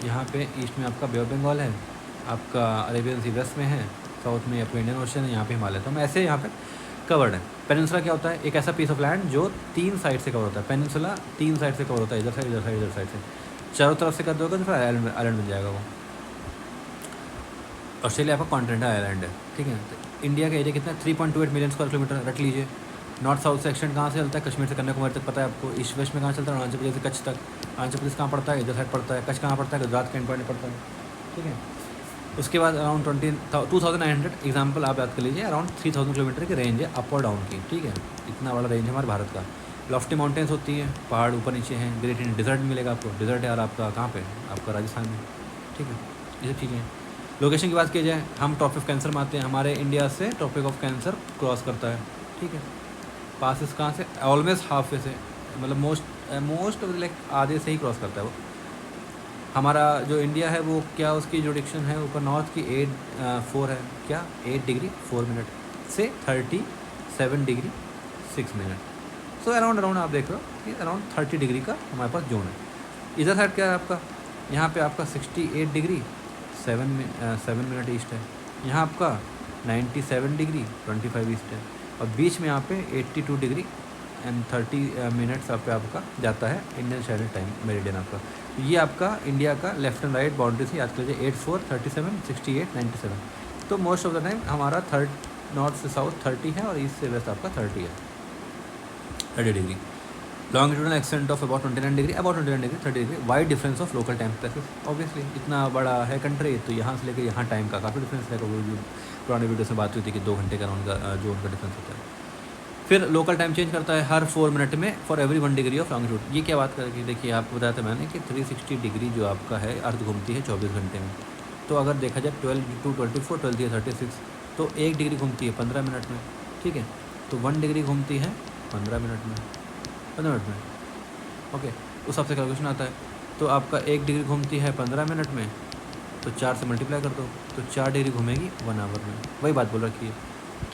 यहाँ पे ईस्ट में आपका बे ऑफ बंगाल है, आपका अरेबियन सी वेस्ट में है, साउथ में आपका इंडियन ओशन है, यहाँ पे हिमालय. तो हम ऐसे यहाँ पे कवर्ड है. पेनिनसुला क्या होता है? एक ऐसा पीस ऑफ लैंड जो 3 साइड से कवर होता है. पेनिनसुला 3 साइड से कवर होता है, इधर साइड, इधर साइड, इधर साइड से. चारों तरफ से कर दोगे तो फिर आइलैंड बन जाएगा वो. ऑस्ट्रेलिया आपका कॉन्टिनेंटल आइलैंड है, ठीक है. तो इंडिया का एरिया कितना है? 3.28 मिलियन स्क्वायर किलोमीटर. रख लीजिए. नॉर्थ साउथ से एक्सटेंड कहाँ से चलता है? कश्मीर से कन्याकुमारी तक पता है आपको. ईस्ट वेस्ट में कहाँ चलता है? अरुणाचल प्रदेश से कच्छ तक. अरुणाचल प्रदेश कहाँ पड़ता है? इधर साइड पड़ता है. कच्छ कहाँ पड़ता है? गुजरात के एंड पॉइंट पड़ता है, ठीक है. उसके बाद अराउंड 2900 एग्जाम्पल आप याद कर लीजिए. अराउंड 3000 किलोमीटर की रेंज है अप और डाउन की, ठीक है. इतना बड़ा रेंज है हमारे भारत का. लॉफ्टी माउंटेन्स होती हैं, पहाड़ ऊपर नीचे हैं. ग्रेट इंडियन डिजर्ट मिलेगा आपको. डिजर्ट है यार आपका कहाँ पे? आपका राजस्थान में, ठीक है. ये सब चीज़ें हैं. लोकेशन की बात की जाए, हम ट्रॉपिक ऑफ कैंसर में आते हैं. हमारे इंडिया से ट्रॉपिक ऑफ कैंसर क्रॉस करता है, ठीक है. पासिस कहाँ से? ऑलमोस्ट हाफ वे से, मतलब मोस्ट लाइक आधे से ही क्रॉस करता है वो. हमारा जो इंडिया है वो क्या, उसकी जुडिक्शन है ऊपर नॉर्थ की 4 है क्या, 8 डिग्री 4 मिनट से 37 डिग्री 6 मिनट. सो अराउंड आप देख रहे हो कि अराउंड 30 डिग्री का हमारे पास जोन है. इधर साइड क्या है आपका? यहाँ पे आपका 68 डिग्री 7 मिनट ईस्ट है. यहाँ आपका 97 डिग्री 25 ईस्ट है. और बीच में यहाँ पे 82 डिग्री एंड 30 मिनट्स पे आपका जाता है इंडियन स्टैंडर्ड टाइम मेरिडियन आपका. ये आपका इंडिया का लेफ्ट एंड राइट बाउंड्री से याद कर लीजिए. 84, 37, 68, 97. तो मोस्ट ऑफ द टाइम हमारा नॉर्थ से साउथ 30 है और ईस्ट से वेस्ट आपका 30 है, 30 degree. Longitudinal extent of about 29 degree, 30 degree. Wide difference of local time places. Obviously इतना बड़ा है कंट्री, तो यहाँ से लेकर यहाँ टाइम का काफ़ी डिफरेंस है. वो जो पुराने वीडियो से बात हुई थी कि 2 घंटे का उनका जो उनका डिफरेंस होता है. फिर लोकल टाइम चेंज करता है हर 4 मिनट में for every 1 degree of longitude. ये क्या बात करेगी? देखिए, आपको बताया था मैंने कि 360 डिग्री जो आपका है अर्थ घूमती है 24 घंटे में. तो अगर देखा जाए 12 to 24, 12 to 36, तो 1 डिग्री घूमती है 15 मिनट में, ठीक है. तो 1 डिग्री घूमती है 15 मिनट में, 15 मिनट में, ओके. उस हिसाब से कैलकुलेशन आता है. तो आपका 1 डिग्री घूमती है 15 मिनट में, तो 4 से मल्टीप्लाई कर दो, तो 4 डिग्री घूमेगी 1 आवर में. वही बात बोल रखी है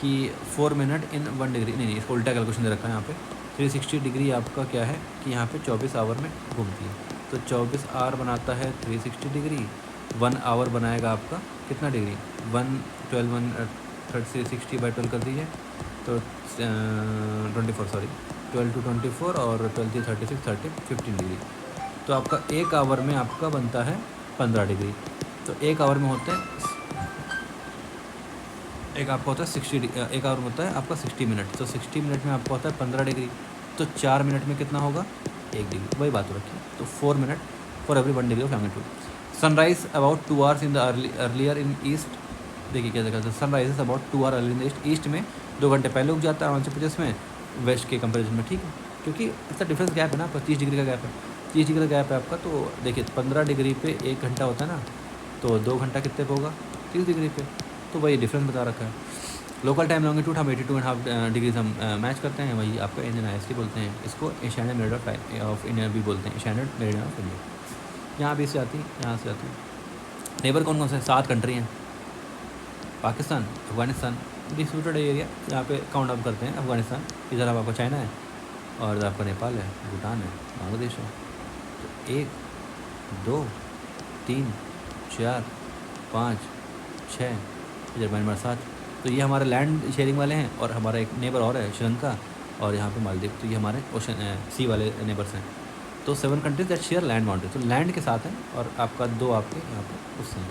कि 4 मिनट इन 1 डिग्री. नहीं, इसको उल्टा कैलकुलेशन दे रखा है यहाँ पे. 360 डिग्री आपका क्या है कि यहाँ पे 24 आवर में घूमती है. तो 24 आवर बनाता है 360 डिग्री. 1 आवर बनाएगा आपका कितना डिग्री? 360 बाई 12 कर दीजिए, तो 24, सॉरी 12 to 24 और 12 to 36, 15 डिग्री. तो आपका 1 आवर में आपका बनता है 15 डिग्री. तो 1 आवर में होता है एक आवर में होता है आपका 60 मिनट. तो 60 मिनट में आपका होता है 15 डिग्री. तो 4 मिनट में कितना होगा? 1 डिग्री. वही बात हो रखी है. तो 4 minute for every 1 degree of longitude. Sunrise about 2 hours in the earlier in east. देखिए क्या देखा था, sunrise is about 2 hour earlier in the east. East में 2 घंटे पहले उग जाता है अरुणाचल प्रदेश में, वेस्ट के कंपेरिजन में, ठीक है. क्योंकि इतना डिफरेंस गैप है ना आपका, 30 डिग्री का गैप है. 30 डिग्री का गैप है आपका. तो देखिए 15 डिग्री पे 1 घंटा होता है ना, तो 2 घंटा कितने पे होगा? 30 डिग्री पे. तो वही डिफरेंस बता रखा है. लोकल टाइम लॉन्गिट्यूड हम 82.5 डिग्रीज हम मैच करते हैं. वही आपका इंडियन IST बोलते हैं इसको. स्टैंडर्ड मेरिडियन ऑफ इंडिया भी बोलते हैं, स्टैंडर्ड मेरिडियन ऑफ इंडिया. यहाँ भी से आती है, यहाँ से आती है. नेबर कौन कौन से? 7 कंट्री हैं. पाकिस्तान, अफगानिस्तान, डिस्प्यूटेड एरिया यहाँ पे काउंट अप करते हैं. अफगानिस्तान, इधर अब आपका चाइना है, और इधर आपका नेपाल है, भूटान है, बांग्लादेश है. तो 1, 2, 3, 4, 5, 6, इधर म्यांमार 7. तो ये हमारे लैंड शेयरिंग वाले हैं. और हमारा एक नेबर और है श्रीलंका, और यहाँ पे मालदीव. तो ये हमारे ओशन सी वाले नेबर्स हैं. तो 7 countries that share land boundary. तो लैंड के साथ हैं, और आपका 2 आपके यहाँ पे उससे हैं.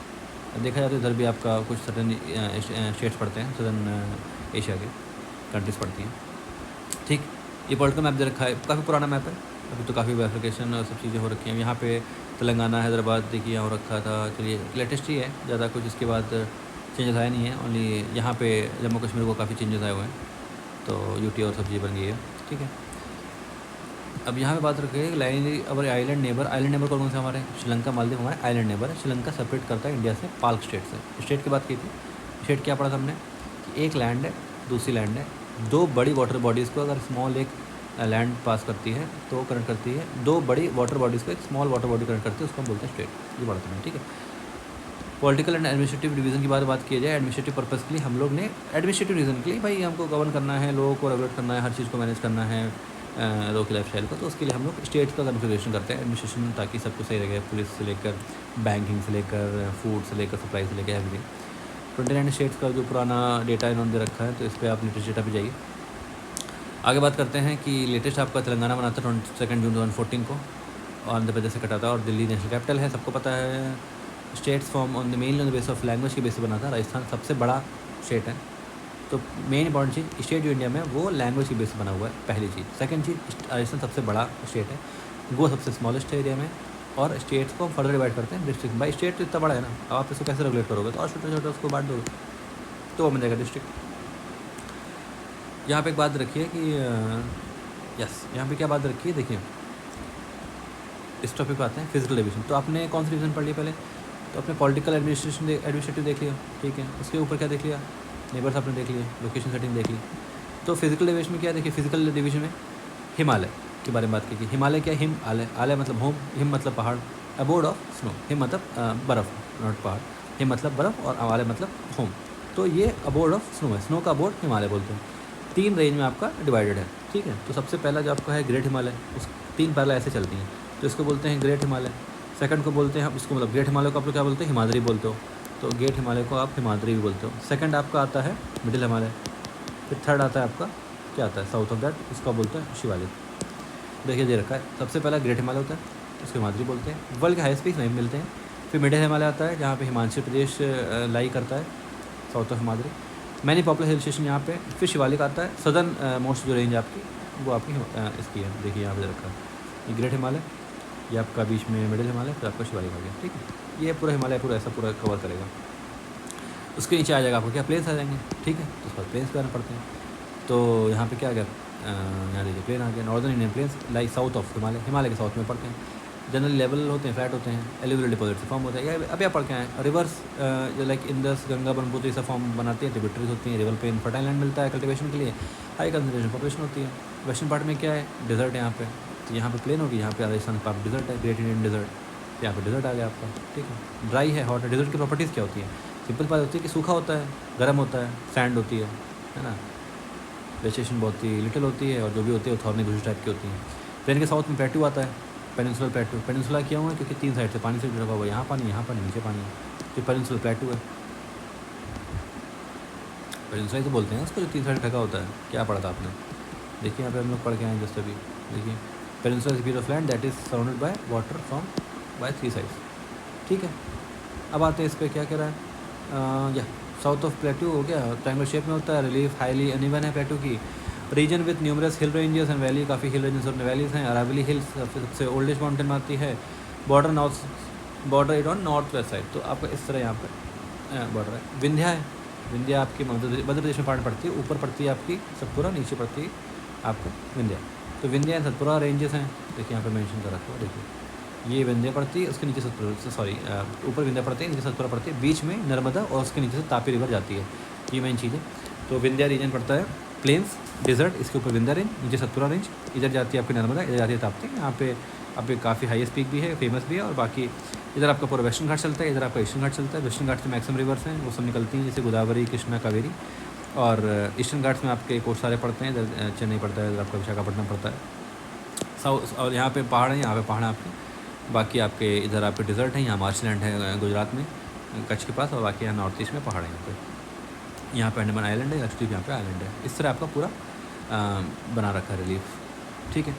देखा जाए तो इधर भी आपका कुछ सडन स्टेट्स पड़ते हैं, सदर्न एशिया के कंट्रीज़ पड़ती हैं, ठीक. ये पॉलिटिकल मैप दे रखा है, काफ़ी पुराना मैप है. अभी तो काफ़ी वेरिफिकेशन और सब चीज़ें हो रखी हैं. यहाँ पे तेलंगाना, हैदराबाद देखिए यहाँ हो रखा था. चलिए लेटेस्ट ही है, ज़्यादा कुछ इसके बाद चेंजेस आया नहीं है. ओनली यहाँ पे जम्मू कश्मीर को काफ़ी चेंजेस आए हुए हैं. तो UT और सब चीज़ें बन गई है, ठीक है. अब यहाँ पे बात रखें लाइन अवर आइलैंड नेबर कौन कौन से हमारे श्रीलंका मालदीव हमारे आइलैंड नेबर है। श्रीलंका सेपरेट करता है इंडिया से पाल्क स्टेट से। स्टेट की बात की थी, स्टेट क्या पढ़ा था हमने कि एक लैंड है दूसरी लैंड है, दो बड़ी वाटर बॉडीज़ को अगर स्मॉल एक लैंड पास करती है तो कनेक्ट करती है, दो बड़ी वाटर बॉडीज़ को एक स्मॉल वाटर बॉडी कनेक्ट करती है, उसको हम बोलते हैं स्टेट। ये पढ़ा था, ठीक है। पॉलिटिकल एंड एडमिनिस्ट्रेटिव डिवीज़न की बात की जाए, एडमिनिस्ट्रेटिव पर्पज़ के लिए हम लोग ने एडमिनिस्ट्रेटिव रीज़न के लिए भाई हमको गवर्न करना है, लोगों को रेगुलेट करना है, हर चीज़ को मैनेज करना है लोगों की लाइफ स्टाइल को, तो उसके लिए हम लोग स्टेट का कन्फिगरेशन करते हैं एडमिनिस्ट्रेशन, ताकि सब कुछ सही रहे, पुलिस से लेकर बैंकिंग से लेकर फूड से लेकर सप्लाई से लेकर एवरीथिंग। 29 स्टेट्स का जो पुराना डेटा इन्होंने दे रखा है, तो इस पर आप लेटेस्ट डेटा पे जाइए। आगे बात करते हैं कि लेटेस्ट आपका तेलंगाना बना था 22 जून 2014 को, और आंध्र प्रदेश से कटा था, और दिल्ली नेशनल कैपिटल है, सबको पता है। States form on the mainly on the base of language के बेस पे बना था। राजस्थान सबसे बड़ा स्टेट है, तो मेन इंपॉर्टेंट चीज़ स्टेट जो इंडिया में वो लैंग्वेज के बेस पे बना हुआ है, पहली चीज़। सेकंड चीज़, राजस्थान सबसे बड़ा स्टेट है, वो सबसे स्मॉलेस्ट एरिया में, और स्टेट्स को फर्दर डिवाइड करते हैं डिस्ट्रिक्ट। भाई स्टेट तो इतना बड़ा है ना, अब आप इसको कैसे रेगुलेट करोगे, तो और छोटे छोटे उसको बांट दोगे तो वो बन जाएगा डिस्ट्रिक्ट। यहाँ पे एक बात रखिए कि यस, यहाँ पे क्या बात रखी है, देखिए इस टॉपिक पे आते हैं फिजिकल डिवीजन। तो आपने कौन सी डिवीजन पढ़ लिया पहले, तो आपने पॉलिटिकल एडमिनिस्ट्रेटिव देख लिया, ठीक है। उसके ऊपर क्या देख लिया, नेबर्स आपने देख लिया, लोकेशन सेटिंग देख ली। तो फिजिकल डिवीजन में क्या देखिए, फिजिकल डिवीजन में हिमालय के बारे में बात की। हिमालय क्या, हिम आलय, आलय मतलब होम, हिम मतलब पहाड़, अबोर्ड ऑफ स्नो, हिम मतलब बर्फ़ नॉट पहाड़, हिम मतलब बर्फ़ और आलय मतलब होम। तो ये अबोर्ड ऑफ स्नो है, स्नो का अबोर्ड हिमालय बोलते हैं। 3 रेंज में आपका डिवाइडेड है, ठीक है। तो सबसे पहला जो आपका है ग्रेट हिमालय, उस 3 पहला ऐसे चलती हैं, तो इसको बोलते हैं ग्रेट हिमालय। सेकंड को बोलते हैं हम इसको, मतलब ग्रेट हिमालय को आप लोग क्या बोलते हैं, हिमाद्री बोलते हो, तो ग्रेट हिमालय को आप हिमाद्री भी बोलते हो। सेकंड आपका आता है मिडिल हिमालय, फिर थर्ड आता है आपका क्या आता है साउथ ऑफ दैट, उसका बोलते हैं शिवालिक। देखिए दे रखा है, सबसे पहला ग्रेट हिमालय होता है, उसको हिमाद्री बोलते हैं, वर्ल्ड के हाईएस्ट पीक नहीं मिलते हैं। फिर मिडिल हिमालय आता है, जहाँ पे हिमाचल प्रदेश लाई करता है, south of Himadri, many popular hill station यहाँ पे। फिर शिवालिक आता है, सदर्न मोस्ट जो रेंज आपकी वो आपकी इसकी है, देखिए यहाँ पे दे रखा है, ये ग्रेट हिमालय, ये आपका बीच में मिडिल हिमालय, फिर आपका शिवालिक आ गया, ठीक है। ये पूरा हिमालय पूरा ऐसा पूरा कवर करेगा। उसके नीचे आ जाएगा आपको क्या, प्लेन्स आ जाएंगे, ठीक है। तो उस पर प्लेन्स करना पड़ते हैं, तो यहाँ पे क्या आ गया, यहाँ देखिए प्लेन आ गया, northern Indian plains like south of Himalaya, Himalaya के साउथ में पड़ते हैं। जनरल लेवल होते हैं, फ्लैट होते हैं, एल्यूवियल डिपॉजिट से फॉर्म होता है। अब आप पढ़ के आए reverse, like Indus Ganga Brahmaputra ये सब फॉर्म बनाती है, ट्रिब्यूटरीज होती हैं, रिवर प्लेन फर्टाइल लैंड मिलता है कल्टिवेशन के लिए, हाई कंसंट्रेशन पॉपुलेशन होती है। वेस्टर्न पार्ट में क्या है, डिजर्ट है यहाँ पे, तो यहाँ पे प्लेन होगी, यहाँ पे राजस्थान पार्ट डिजर्ट है, ग्रेट इंडियन डिजर्ट, यहाँ पे डिजर्ट आ गया आपका, ठीक है। ड्राई है, हॉट है। डिजर्ट की प्रॉपर्टीज़ क्या होती है, सिंपल बात होती है कि सूखा होता है, गर्म होता है, सैंड होती है ना, वेजिटेशन बहुत ही लिटिल होती है, और जो भी होती है वो थॉर्नी बुश टाइप की होती है। प्लेन के साउथ में प्लेटू आता है, पेनिनसुलर प्लेटू। पेनिनसुला क्यों है, क्योंकि 3 साइड से पानी से ढका हुआ है, यहाँ पानी, नीचे पानी है, तो पेनिनसुलर प्लेटू है। पेनिनसुला तो बोलते हैं उसको जो 3 साइड ढका होता है। क्या पढ़ा था आपने, देखिए यहाँ पे हम लोग पढ़ के आए जस्ट अभी, देखिए peninsula is of land that is surrounded by water from by 3 sides, ठीक है। अब आते हैं इस पर, क्या कह रहा है, या साउथ ऑफ प्लेटू हो गया, ट्रायंगल शेप में होता है, रिलीफ हाईली अनइवन है प्लेटू की। Region with numerous hill ranges and valley, काफ़ी हिल रेंजेस और वैलीज हैं। अरावली हिल्स सबसे ओल्डेस्ट माउंटेन में आती है। Border it on north west side, तो आपका इस तरह यहाँ पर बॉर्डर है। विंध्या है, विंध्या आपकी मध्य प्रदेश में पार्ट पड़ती है, ऊपर पड़ती है आपकी सतपुरा, नीचे पड़ती है आपको विंध्या। तो विंध्या एंड सतपुरा रेंजेस हैं, देखिए यहाँ पे मेंशन कर रखा है, देखिए ये विंध्या पड़ती है, उसके नीचे सतपुरा, सॉरी ऊपर विंध्या पड़ती है, नीचे सतपुरा पड़ती है, बीच में नर्मदा, और उसके नीचे से तापी रिवर जाती है, ये मेन चीज़ है। तो विंध्या रीजन पड़ता है, प्लेन्स डिजर्ट, इसके ऊपर विंध्या रेंज, नीचे सतपुरा रेंज, इधर जाती है आपकी नर्मदा, इधर जाती है ताप्ती। यहाँ पे आप काफ़ी हाईएस्ट पीक भी है, फेमस भी है, और बाकी इधर आपका पूरा वेस्टर्न घाट चलता है, इधर आपका ईस्टर्न घाट चलता है। वेस्टर्न घाट से मैक्सिमम रिवर्स हैं, वो सब निकलती हैं, जैसे गोदावरी, कृष्णा, कावेरी, और ईस्टर्न घाट्स में आपके कोर्स सारे पड़ते हैं, इधर चेन्नई पड़ता है, इधर आपका विशाखापट्टनम पड़ता है। साउथ, और यहाँ पे पहाड़ हैं, यहाँ पे पहाड़ हैं आपके, बाकी आपके इधर आपके डिजर्ट है, यहाँ मार्शलैंड है गुजरात में कच्छ के पास, और बाकी यहाँ नॉर्थ ईस्ट में पहाड़ है। यहाँ पे अंडमान आइलैंड है, लक्षद्वीप यहाँ पे आइलैंड है। इस तरह आपका पूरा बना रखा है रिलीफ, ठीक है।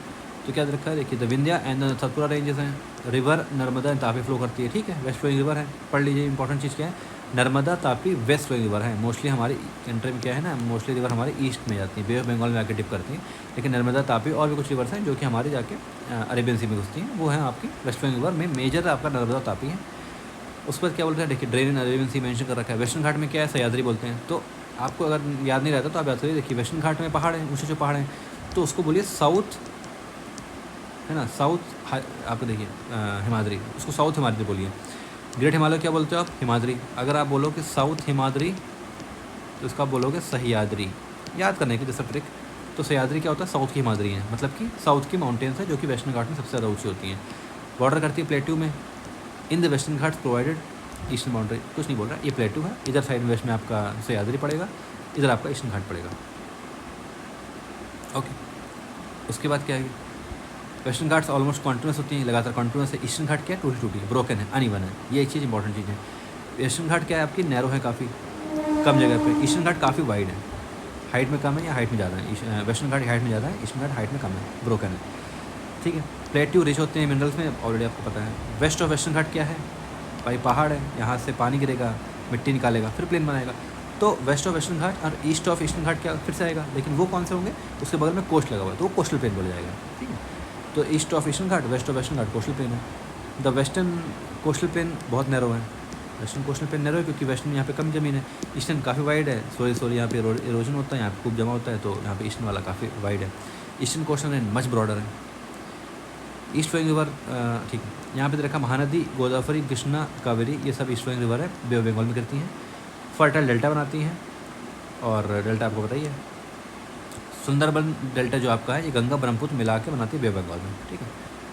तो क्या रखा है, देखिए the Vindhya and Satpura ranges हैं। River Narmada and Tapi flow करती है, ठीक है। वेस्ट फ्लोइंग रिवर है, पढ़ लीजिए, इंपॉर्टेंट चीज़ क्या है, Narmada Tapi west flowing river है। मोस्टली हमारी कंट्री में क्या है ना, मोस्टली रिवर हमारे ईस्ट में जाती है, बे ऑफ बंगाल में आके डिप करती हैं, लेकिन नर्मदा तापी और भी कुछ रिवर्स हैं जो कि हमारे जाके अरेबियन सी में घुसती हैं, वो है आपकी वेस्ट फ्लोइंग रिवर में। मेजर आपका नर्मदा तापी है। उस पर क्या बोलते हैं, देखिए drain in Arabian sea mention कर रखा है। वेस्टर्न घाट में क्या है, सह्याद्री बोलते हैं। तो आपको अगर याद नहीं रहता तो आप याद करिए, देखिए वेस्टर्न घाट में पहाड़ हैं, ऊँचे जो पहाड़ हैं, तो उसको बोलिए साउथ है ना। साउथ आपको देखिए हिमाद्री, उसको साउथ हिमाद्री बोलिए। ग्रेट हिमालय क्या बोलते हो आप? हिमाद्री। अगर आप बोलो कि साउथ हिमाद्री तो इसका आप बोलोगे सह्याद्री। याद करने की जैसा ट्रिक। तो सह्याद्री क्या होता है? साउथ की हिमाद्री है, मतलब कि साउथ की माउंटेन्स है जो कि वेस्टर्न घाट में सबसे ज़्यादा ऊँची होती हैं। बॉर्डर करती है प्लेट्यू में। In the western Ghats provided eastern boundary. कुछ नहीं बोल रहा, ये प्लेट्यू है। इधर साइड में वेस्ट में आपका सह्याद्री पड़ेगा, इधर आपका ईस्टर्न घाट पड़ेगा। ओके, उसके बाद क्या है? वेस्टर्न घाट्स ऑलमोस्ट कॉन्टिन्यूस होती हैं, लगातार कॉन्टिन्यूस है। ईस्टर्न घाट क्या है? टूटी टूटी है, ब्रोकन है, अनइवन है। ये एक चीज़ इंपॉर्टेंट चीज़ है। वेस्टर्न घाट क्या है आपकी? नैरो है, काफ़ी कम जगह पे। ईस्टर्न घाट काफ़ी वाइड है, हाइट में कम है या हाइट में ज़्यादा है? वेस्टर्न घाट हाइट में ज़्यादा है, ईस्टर्न घाट हाइट में कम है, ब्रोकन है। ठीक है। प्लेट्यू रिच होते हैं मिनरल्स में, ऑलरेडी आपको पता है। वेस्ट ऑफ वेस्टर्न घाट क्या है भाई? पहाड़ है, यहाँ से पानी गिरेगा, मिट्टी निकालेगा, फिर प्लेन बनाएगा। तो वेस्ट ऑफ वेस्टर्न घाट और ईस्ट ऑफ ईस्टर्न घाट क्या फिर से आएगा, लेकिन वो कौन से होंगे? उसके बगल में कोस्ट लगा हुआ है, तो वो कोस्टल प्लेन बोला जाएगा। ठीक है। तो east of eastern Ghat, west of western Ghat coastal plain है। द वेस्टर्न कोस्टल प्लेन बहुत नैरो है। वेस्टर्न कोस्टल प्लेन नैरो है क्योंकि वेस्टर्न में यहाँ पे कम ज़मीन है, ईस्टर्न काफ़ी वाइड है। सॉरी यहाँ पे इरोजन होता है, यहाँ पे खूब जमा होता है, तो यहाँ पे ईस्टर्न वाला काफ़ी वाइड है। Eastern coastal plain much broader है। ईस्ट फ्लोइंग रिवर, ठीक है, यहाँ पे देखा महानदी, गोदावरी, कृष्णा, कावेरी, ये सब ईस्ट फ्लोइंग रिवर है, बे ऑफ बंगाल में करती हैं। फर्टाइल डेल्टा बनाती हैं, और डेल्टा आपको बताइए सुंदरबन डेल्टा जो आपका है, ये गंगा ब्रह्मपुत्र मिला के बनाती है बे ऑफ बंगाल में। ठीक है।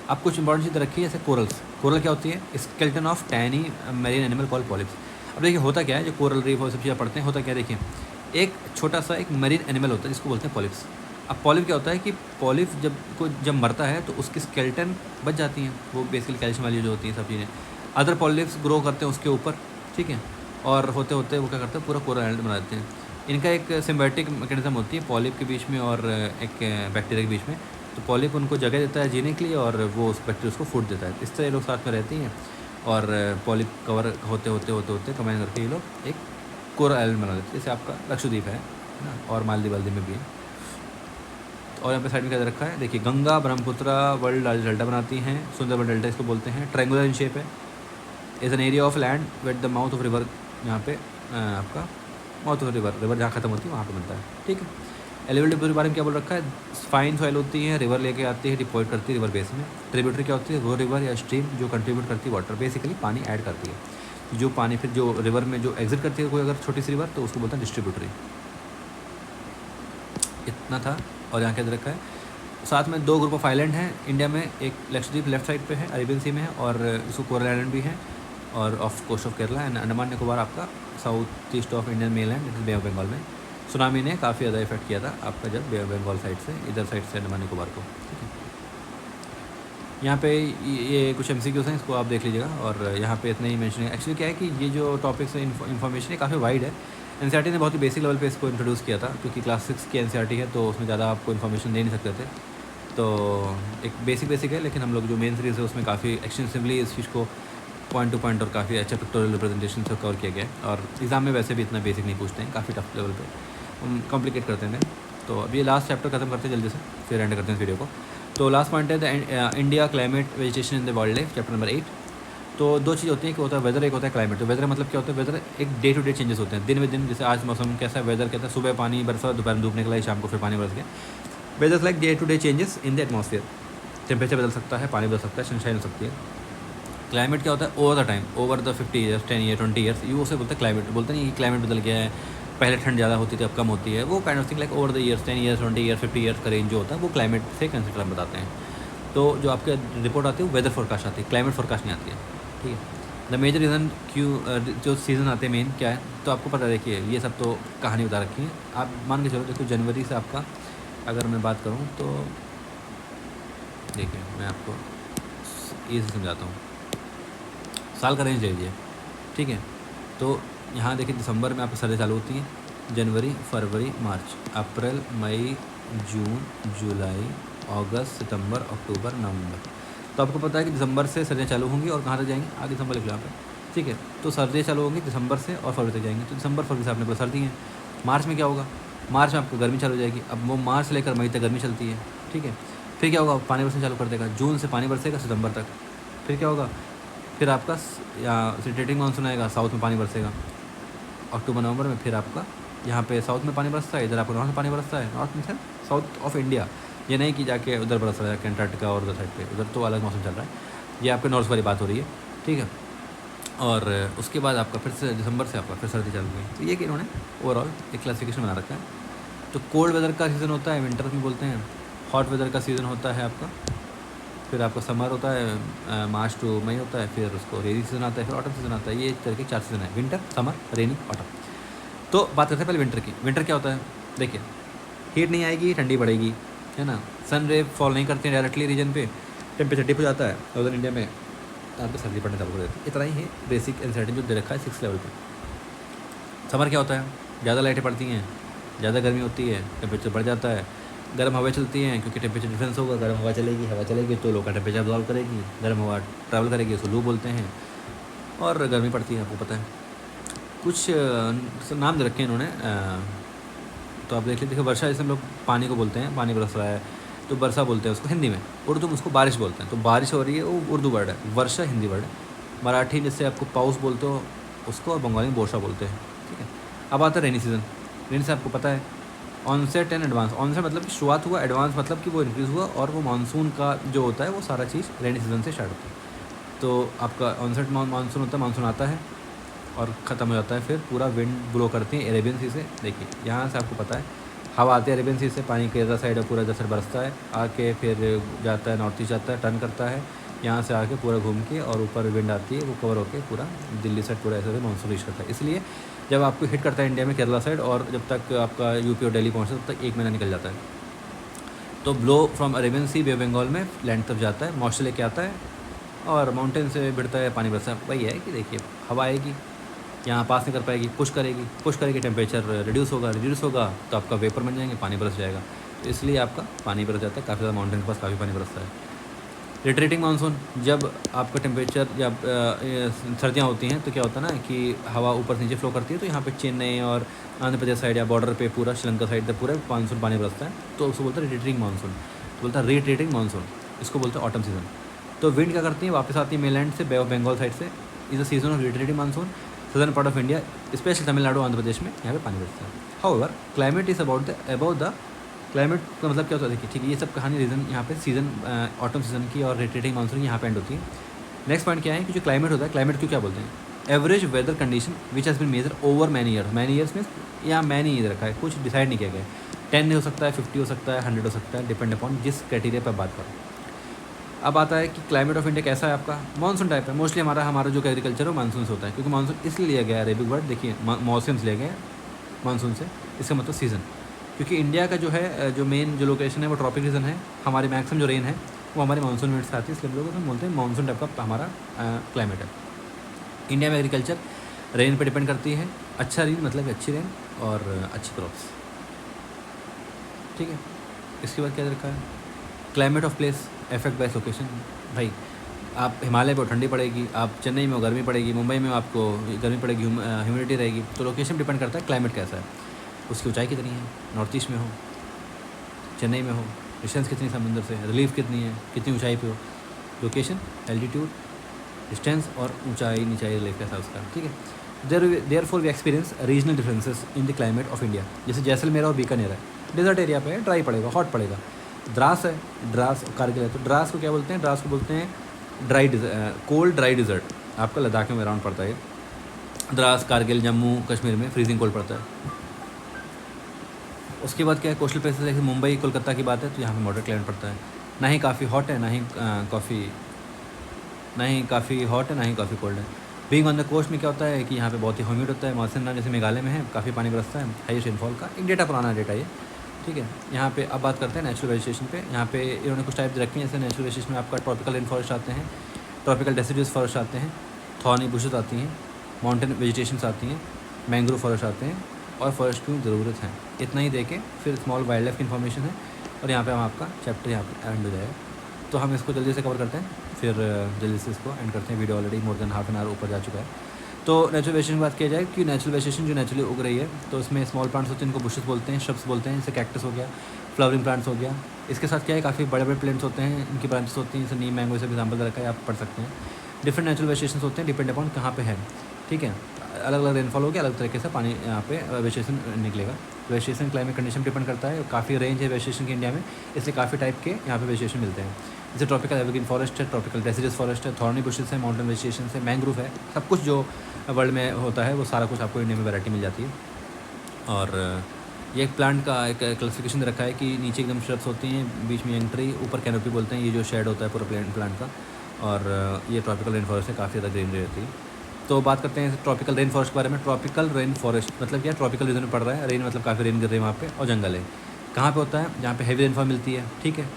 अब कुछ इंपॉर्टेंट चीज़ रखी है, जैसे कोरल्स। कोरल क्या होती है? Skeleton of tiny marine animal call polyps. अब देखिए होता क्या है, जो कोरल रीफ और सब चीज़ें पढ़ते हैं, होता क्या है देखिए, एक छोटा सा एक मरीन एनिमल होता है जिसको बोलते हैं पॉलिप्स। अब पॉलिप क्या होता है कि पॉलिप जब मरता है तो उसकी स्केल्टन बच जाती हैं, वो बेसिकली कैल्शियम वाली जो होती है सब चीज़ें। अदर पॉलिप्स ग्रो करते हैं उसके ऊपर, ठीक है, और होते होते वो क्या करते हैं, पूरा कोरल आइलैंड बना देते हैं। इनका एक सिम्बायोटिक मैकेनिज्म होती है पॉलिप के बीच में और एक बैक्टीरिया के बीच में। तो पॉलिप उनको जगह देता है जीने के लिए, और वो उस बैक्टीरिया उसको फूड देता है। इस तरह ये लोग साथ में रहती हैं, और पॉलिप कवर होते होते होते होते कंबाइन करके ये लोग एक कोरल आइलैंड बना देते हैं। जैसे आपका लक्षद्वीप है ना, और मालदीव वालदीव में भी है। और यहाँ पे साइड में क्या देखा है, देखिए Ganga Brahmaputra world largest delta बनाती हैं। सुंदरबन डेल्टा इसको बोलते हैं। ट्रायंगुलर इन शेप है, is an area of land at the mouth of river, यहाँ पे आपका माउथ ऑफ रिवर जहाँ खत्म होती है वहाँ पे बनता है। ठीक है। एलिवेटेड डिपोजिट के बारे में क्या बोल रखा है? फाइन सॉइल होती है, रिवर लेके आती है, डिपोजिट करती है रिवर बेस में। ट्रिब्यूटरी क्या होती है? वो रिवर या स्ट्रीम जो कंट्रीब्यूट करती है वाटर, बेसिकली पानी ऐड करती है। जो पानी फिर जो रिवर में जो एग्जिट करती है कोई अगर छोटी सी रिवर, तो उसको बोलते हैं डिस्ट्रीब्यूटरी। इतना था। और यहाँ क्या दे रखा है, साथ में 2 ग्रुप ऑफ आइलैंड हैं इंडिया में। एक लक्षद्वीप लेफ्ट साइड पे है, अरेबियन सी में है, और इसको कोरल आइलैंड भी है, और off coast of Kerala and Andaman Nicobar आपका south east of Indian mainland, it is bay of Bengal में। सुनामी ने काफ़ी ज़्यादा इफेक्ट किया था आपका जब बे ऑफ बंगाल साइड से, इधर साइड से अंडमान निकोबार को। ठीक है। यहाँ पे ये कुछ MCQs हैं, इसको आप देख लीजिएगा। और यहाँ पे इतना ही मेंशन है। एक्चुअली क्या है कि ये जो टॉपिक्स है, इन्फॉर्मेशन है, काफ़ी वाइड है। NCERT ने बहुत ही बेसिक लेवल पे इसको इंट्रोड्यूस किया था, क्योंकि क्लास 6 की NCERT है, तो उसमें ज़्यादा आपको इन्फॉर्मेशन दे नहीं सकते थे। तो एक बेसिक है, लेकिन हम लोग जो मेन सीरीज़ है उसमें काफ़ी एक्सटेंसिवली इस चीज़ को पॉइंट टू पॉइंट और काफ़ी अच्छा पिक्टोरियल रिप्रेजेंटेशन से कवर किया गया है। और एग्ज़ाम में वैसे भी इतना बेसिक नहीं पूछते हैं, काफ़ी टफ लेवल पे कॉम्प्लिकेट करते हैं। तो अब ये लास्ट चैप्टर खत्म करते हैं जल्दी से, फिर एंड करते हैं इस वीडियो को। तो लास्ट पॉइंट है the India climate vegetation in the wild life, chapter number 8। तो 2 चीज़ होती हैं, कि होता है वेदर, एक होता है क्लाइमेट। तो वेदर मतलब क्या होता है? वेदर एक डे टू डे चेंजेस होते हैं, दिन में दिन। जैसे आज मौसम कैसा है, वेदर कैसा है, सुबह पानी बरसा, दोपहर में धूप निकला, शाम को फिर पानी बरस गया। Weather like day to day changes in the atmosphere. Temperature बदल सकता है, पानी बदल सकता है, सनशाइन हो सकती है। क्लाइमेट क्या होता है? Over the time, over the 50 years, 10 year, 20 years, ये उसे बोलते हैं क्लाइमेट। बोलते नहीं कि क्लाइमेट बदल गया है, पहले ठंड ज़्यादा होती थी अब कम होती है, वो kind of thing like over the years, 10 years, 20 years, 50 years का रेंज जो होता है वो क्लाइमेट से कंसिडर हम बताते हैं। तो जो आपके रिपोर्ट आती है वो वेदर फोरकास्ट आती है, क्लाइमेट फोरकास्ट नहीं आती है। ठीक है। द मेजर रीज़न क्यों जो सीज़न आते हैं मेन क्या है, तो आपको पता है, देखिए ये सब तो कहानी बता रखी है। आप मान के चलो, देखो जनवरी से आपका अगर मैं बात करूँ तो देखिए मैं आपको ये से समझाता हूँ, साल का रेंज ले लीजिए। ठीक है। तो यहाँ देखिए दिसंबर में आपकी सर्दी चालू होती है, जनवरी, फरवरी, मार्च, अप्रैल, मई, जून, जुलाई, अगस्त, सितंबर, अक्टूबर, नवंबर। तो आपको पता है कि दिसंबर से सर्दियाँ चालू होंगी, और कहाँ तक जाएंगी? आगे दिसंबर लिख लो यहाँ पे। ठीक है। तो सर्दियाँ चालू होंगी दिसंबर से और फरवरी तक जाएंगी। तो दिसंबर फरवरी से आपने पास सर्दी है। मार्च में क्या होगा? मार्च में आपको गर्मी चालू हो जाएगी। अब वो मार्च से लेकर मई तक गर्मी चलती है। ठीक है। फिर क्या होगा? पानी बरसना चालू कर देगा, जून से पानी बरसेगा सितंबर तक। फिर क्या होगा? फिर आपका सिटेटिंग मानसून आएगा, साउथ में पानी बरसेगा अक्टूबर नवंबर में। फिर आपका यहाँ पे साउथ में पानी बरसता है, इधर आपको नॉर्थ में पानी बरसता है, नॉर्थ में साउथ ऑफ इंडिया। ये नहीं कि जाके उधर बरस रहा है अंटार्कटिका और उधर साइड पे, उधर तो अलग मौसम चल रहा है। ये आपके नॉर्थ वाली बात हो रही है, ठीक है। और उसके बाद आपका फिर से दिसंबर से आपका फिर सर्दी चालू हुई। तो ये कि इन्होंने ओवरऑल एक क्लासिफिकेशन बना रखा है। तो कोल्ड वेदर का सीज़न होता है, विंटर में बोलते हैं। हॉट वेदर का सीज़न होता है आपका, फिर आपका समर होता है, मार्च टू मई होता है, फिर उसको रेनी सीज़न आता है, फिर ऑटम सीज़न आता है। ये एक तरह के 4 सीज़न है, विंटर, समर, रेनी, ऑटम। तो बात करते हैं पहले विंटर की। विंटर क्या होता है, देखिए, हीट नहीं आएगी, ठंडी पड़ेगी, है ना। सन रे फॉल नहीं करते हैं डायरेक्टली रीजन पे, टेम्परेचर डिप हो जाता है। नॉर्दर्न इंडिया में यहाँ पे सर्दी पड़ने चालू कर देती है। इतना ही है बेसिक एनसीईआरटी जो दे रखा है 6 लेवल पे। समर क्या होता है, ज़्यादा लाइटें पड़ती हैं, ज़्यादा गर्मी होती है, टेम्परेचर बढ़ जाता है, गर्म हवा चलती हैं क्योंकि टेम्परेचर डिफरेंस होगा। गर्म हवा चलेगी तो लो का टेम्परेचर अब्जॉर्व करेगी, गर्म हवा ट्रैवल करेगी, उसको लू बोलते हैं। और गर्मी पड़ती है, आपको पता है। कुछ नाम दे रखे हैं इन्होंने, तो आप देख लीजिए। देखो, वर्षा जैसे हम लोग पानी को बोलते हैं, पानी बरस रहा है तो वर्षा बोलते हैं उसको हिंदी में। उर्दू में उसको बारिश बोलते हैं। तो बारिश हो रही है वो उर्दू वर्ड है, वर्षा हिंदी वर्ड है। मराठी जैसे आपको पाउस बोलते हो उसको, और बंगाली में बोशा बोलते हैं, ठीक है। अब आता है रेनी सीज़न। रेनी से आपको पता है ऑनसेट एंड एडवांस। ऑनसेट मतलब कि शुरुआत हुआ, एडवांस मतलब कि वो इंक्रीज़ हुआ, और वो मानसून का जो होता है वो सारा चीज़ रेनी सीज़न से स्टार्ट होता है। तो आपका ऑनसेट मानसून होता है, मानसून आता है और ख़त्म हो जाता है, फिर पूरा विंड ब्लो करती है अरेबियन सी से। देखिए यहाँ से आपको पता है हवा आती है अरेबियन सी से, पानी केरला साइड पूरा इधर से बरसता है, आके फिर जाता है नॉर्थ ईस्ट, जाता है, टर्न करता है, यहाँ से आके पूरा घूम के, और ऊपर विंड आती है, वो कवर होके पूरा दिल्ली साइड पूरा ऐसे मानसून रीच करता है। इसलिए जब आपको हिट करता है इंडिया में केरला साइड, और जब तक आपका यूपी और दिल्ली पहुँचता है तब तक 1 महीना निकल जाता है। तो blow from Arabian sea bay of Bengal में लैंड तक जाता है, मॉइस्चर लेके आता है, और माउंटेन से भिड़ता है, पानी बरसता है। वही है कि देखिए हवा आएगी, यहाँ पास नहीं कर पाएगी, पुश करेगी, टेम्परेचर रिड्यूस होगा तो आपका वेपर बन जाएंगे, पानी बरस जाएगा। तो इसलिए आपका पानी बरस जाता है, काफ़ी ज़्यादा माउंटेन के पास काफ़ी पानी बरसता है। रिट्रीटिंग मानसून, जब आपका टेम्परेचर जब सर्दियाँ होती हैं तो क्या होता है ना कि हवा ऊपर से नीचे फ्लो करती है। तो यहाँ पे चेन्नई और आंध्र प्रदेश साइड या बॉर्डर पे पूरा श्रीलंका साइड तक पूरा मानसून पानी बरसता है, तो उसको बोलते हैं रिट्रीटिंग मानसून। तो बोलता है रिट्रीटिंग मानसून, इसको बोलते हैं ऑटम सीजन। तो विंड क्या करती है, वापस आती है मेनलैंड से, बे ऑफ बंगाल साइड से। Is the season of retreating monsoon, southern part of India, specially Tamil Nadu, Andhra Pradesh में यहाँ पे पानी बरसता है। However climate is about the climate का मतलब क्या होता है, देखिए ठीक है, ये सब कहानी रीज़न यहाँ पे सीज़न ऑटम सीजन की और रिट्रीटिंग मानसून यहाँ पे एंड होती है। नेक्स्ट पॉइंट क्या है कि जो क्लाइमेट होता है, क्लाइमेट क्यों क्या बोलते हैं, average weather condition which has been measured over many years में, यहाँ मैनी ही रखा है, कुछ डिसाइड नहीं किया गया है। 10 हो सकता है, 50 हो सकता है, 100 हो सकता है, डिपेंड अपॉन जिस क्राइटेरिया पर बात करो। अब आता है कि क्लाइमेट ऑफ इंडिया कैसा है आपका, मानसून टाइप है। मोस्टली हमारा जो एग्रीकल्चर है वो मानसून से होता है, क्योंकि मानसून इसलिए लिया गया है, अरेबिक वर्ड देखिए, मौसम से लिया गया है मानसून से, इसका मतलब सीज़न। क्योंकि इंडिया का जो है, जो मेन जो लोकेशन है वो ट्रॉपिक रीजन है, हमारी मैक्सिमम जो रेन है वो हमारे मानसून में से आती है, इसलिए हम लोग उसमें बोलते हैं मानसून टाइप का हमारा क्लाइमेट है। इंडिया में एग्रीकल्चर रेन पे डिपेंड करती है, अच्छा रेन मतलब अच्छी रेन और अच्छी क्रॉप्स, ठीक है। इसके बाद क्या रखा है, climate of place effect by location. भाई आप हिमालय पर ठंडी पड़ेगी, आप चेन्नई में गर्मी पड़ेगी, मुंबई में आपको गर्मी पड़ेगी, ह्यूमिडिटी रहेगी। तो लोकेशन डिपेंड करता है क्लाइमेट कैसा है, उसकी ऊंचाई कितनी है, नॉर्थ ईस्ट में हो, चेन्नई में हो, डिस्टेंस कितनी समुद्र से, रिलीफ कितनी है, कितनी ऊंचाई पे हो, लोकेशन, एल्टीट्यूड, डिस्टेंस और ऊंचाई नीचाई रिलीफ कैसा उसका, ठीक है। Therefore we experience regional differences in the climate of India. जैसे जैसलमेर और बीकानेर है, डेजर्ट एरिया पे है, ड्राई पड़ेगा, हॉट पड़ेगा। द्रास है, द्रास कारगिल है, तो द्रास को क्या बोलते हैं, द्रास को बोलते हैं कोल्ड ड्राई डिजर्ट। आपका लद्दाख में अराउंड पड़ता है द्रास, कारगिल, जम्मू कश्मीर में फ्रीजिंग कोल्ड पड़ता है। उसके बाद क्या है, कोस्टल प्लेसेस जैसे मुंबई, कोलकाता की बात है तो यहाँ पे मॉडरेट क्लाइमेट पड़ता है, ना ही काफ़ी हॉट है, ना ही काफ़ी हॉट है, ना ही काफ़ी कोल्ड है। बीइंग ऑन द कोस्ट में क्या होता है कि यहाँ पे बहुत ही ह्यूमिड होता है, मौसम जैसे मेघालय में है, काफ़ी पानी बरसता है, हाईएस्ट रेनफॉल का एक डेटा, पुराना डेटा ये, ठीक है। यहाँ पे अब बात करते हैं नेचुरल वेजिटेशन पे। यहाँ पे इन्होंने कुछ टाइप रखे हैं, जैसे नेचुरल वेजिटेशन में आपका ट्रॉपिकल रेन फॉरेस्ट आते हैं, ट्रॉपिकल डेसिडुअस फॉरेस्ट आते हैं, थॉर्नी बुशेस आती हैं, माउंटेन वेजिटेशंस आती हैं, मैंग्रोव फॉरेस्ट आते हैं, और फॉरेस्ट की ज़रूरत है। इतना ही देके फिर स्मॉल वाइल्ड लाइफ की इन्फॉर्मेशन है, और यहाँ पे हम आपका चैप्टर यहाँ पे एंड हो जाएगा। तो हम इसको जल्दी से कवर करते हैं, फिर जल्दी से इसको एंड करते हैं। Video already more than half an hour ऊपर जा चुका है। तो नेचुरल वेजिटेशन की बात किया जाए कि नेचुरल वेजिटेशन जो नेचुरली उग रही है, तो उसमें स्मॉल प्लांट्स होते हैं, इनको बुशेस बोलते हैं, श्रब्स बोलते हैं, जैसे कैक्टस हो गया, फ्लावरिंग प्लांट्स हो गया। इसके साथ क्या है, काफ़ी बड़े बड़े प्लांट्स होते हैं, इनकी ब्रांचेस होती हैं, जैसे नीम, मैंगो, सब एग्जाम्पल रखा है, आप पढ़ सकते हैं। डिफरेंट नेचुरल वेजिटेशन होते हैं, डिपेंड अपॉन कहाँ पे है, ठीक है। अलग अलग रेनफॉल हो गया, अलग तरीके से पानी यहाँ पे वेजिटेशन निकलेगा। वेजिटेशन क्लाइमेट कंडीशन डिपेंड करता है, काफ़ी रेंज है वेजिटेशन की इंडिया में, इसलिए काफ़ी टाइप के यहाँ पे वेजिटेशन मिलते हैं। जैसे ट्रॉपिकल एवरग्रीन फॉरेस्ट है, ट्रॉपिकल डेसिडस फॉरेस्ट है, थॉर्नी बुशेस है, माउंटेन वेजिटेशन है, मैंग्रोव है, सब कुछ जो वर्ल्ड में होता है वो सारा कुछ आपको इंडिया में वैरायटी मिल जाती है। और ये एक प्लांट का एक क्लासिफिकेशन रखा है कि नीचे एकदम श्रब्स होती हैं, बीच में यंग ट्री, ऊपर कैनोपी बोलते हैं, ये जो शेड होता है पूरा प्लांट का। और ये ट्रॉपिकल रेन फॉरेस्ट है, काफ़ी ज़्यादा ग्रीनरी रहती है। तो बात करते हैं ट्रॉपिकल रेन फॉरेस्ट के बारे में। ट्रॉपिकल रेन फॉरेस्ट मतलब क्या, ट्रॉपिकल रीजन में पड़ रहा है, रेन मतलब काफ़ी रेन गिर रही है वहाँ पे, और जंगल है। कहाँ पे होता है, जहाँ पे हैवी रेनफॉल मिलती है, ठीक है,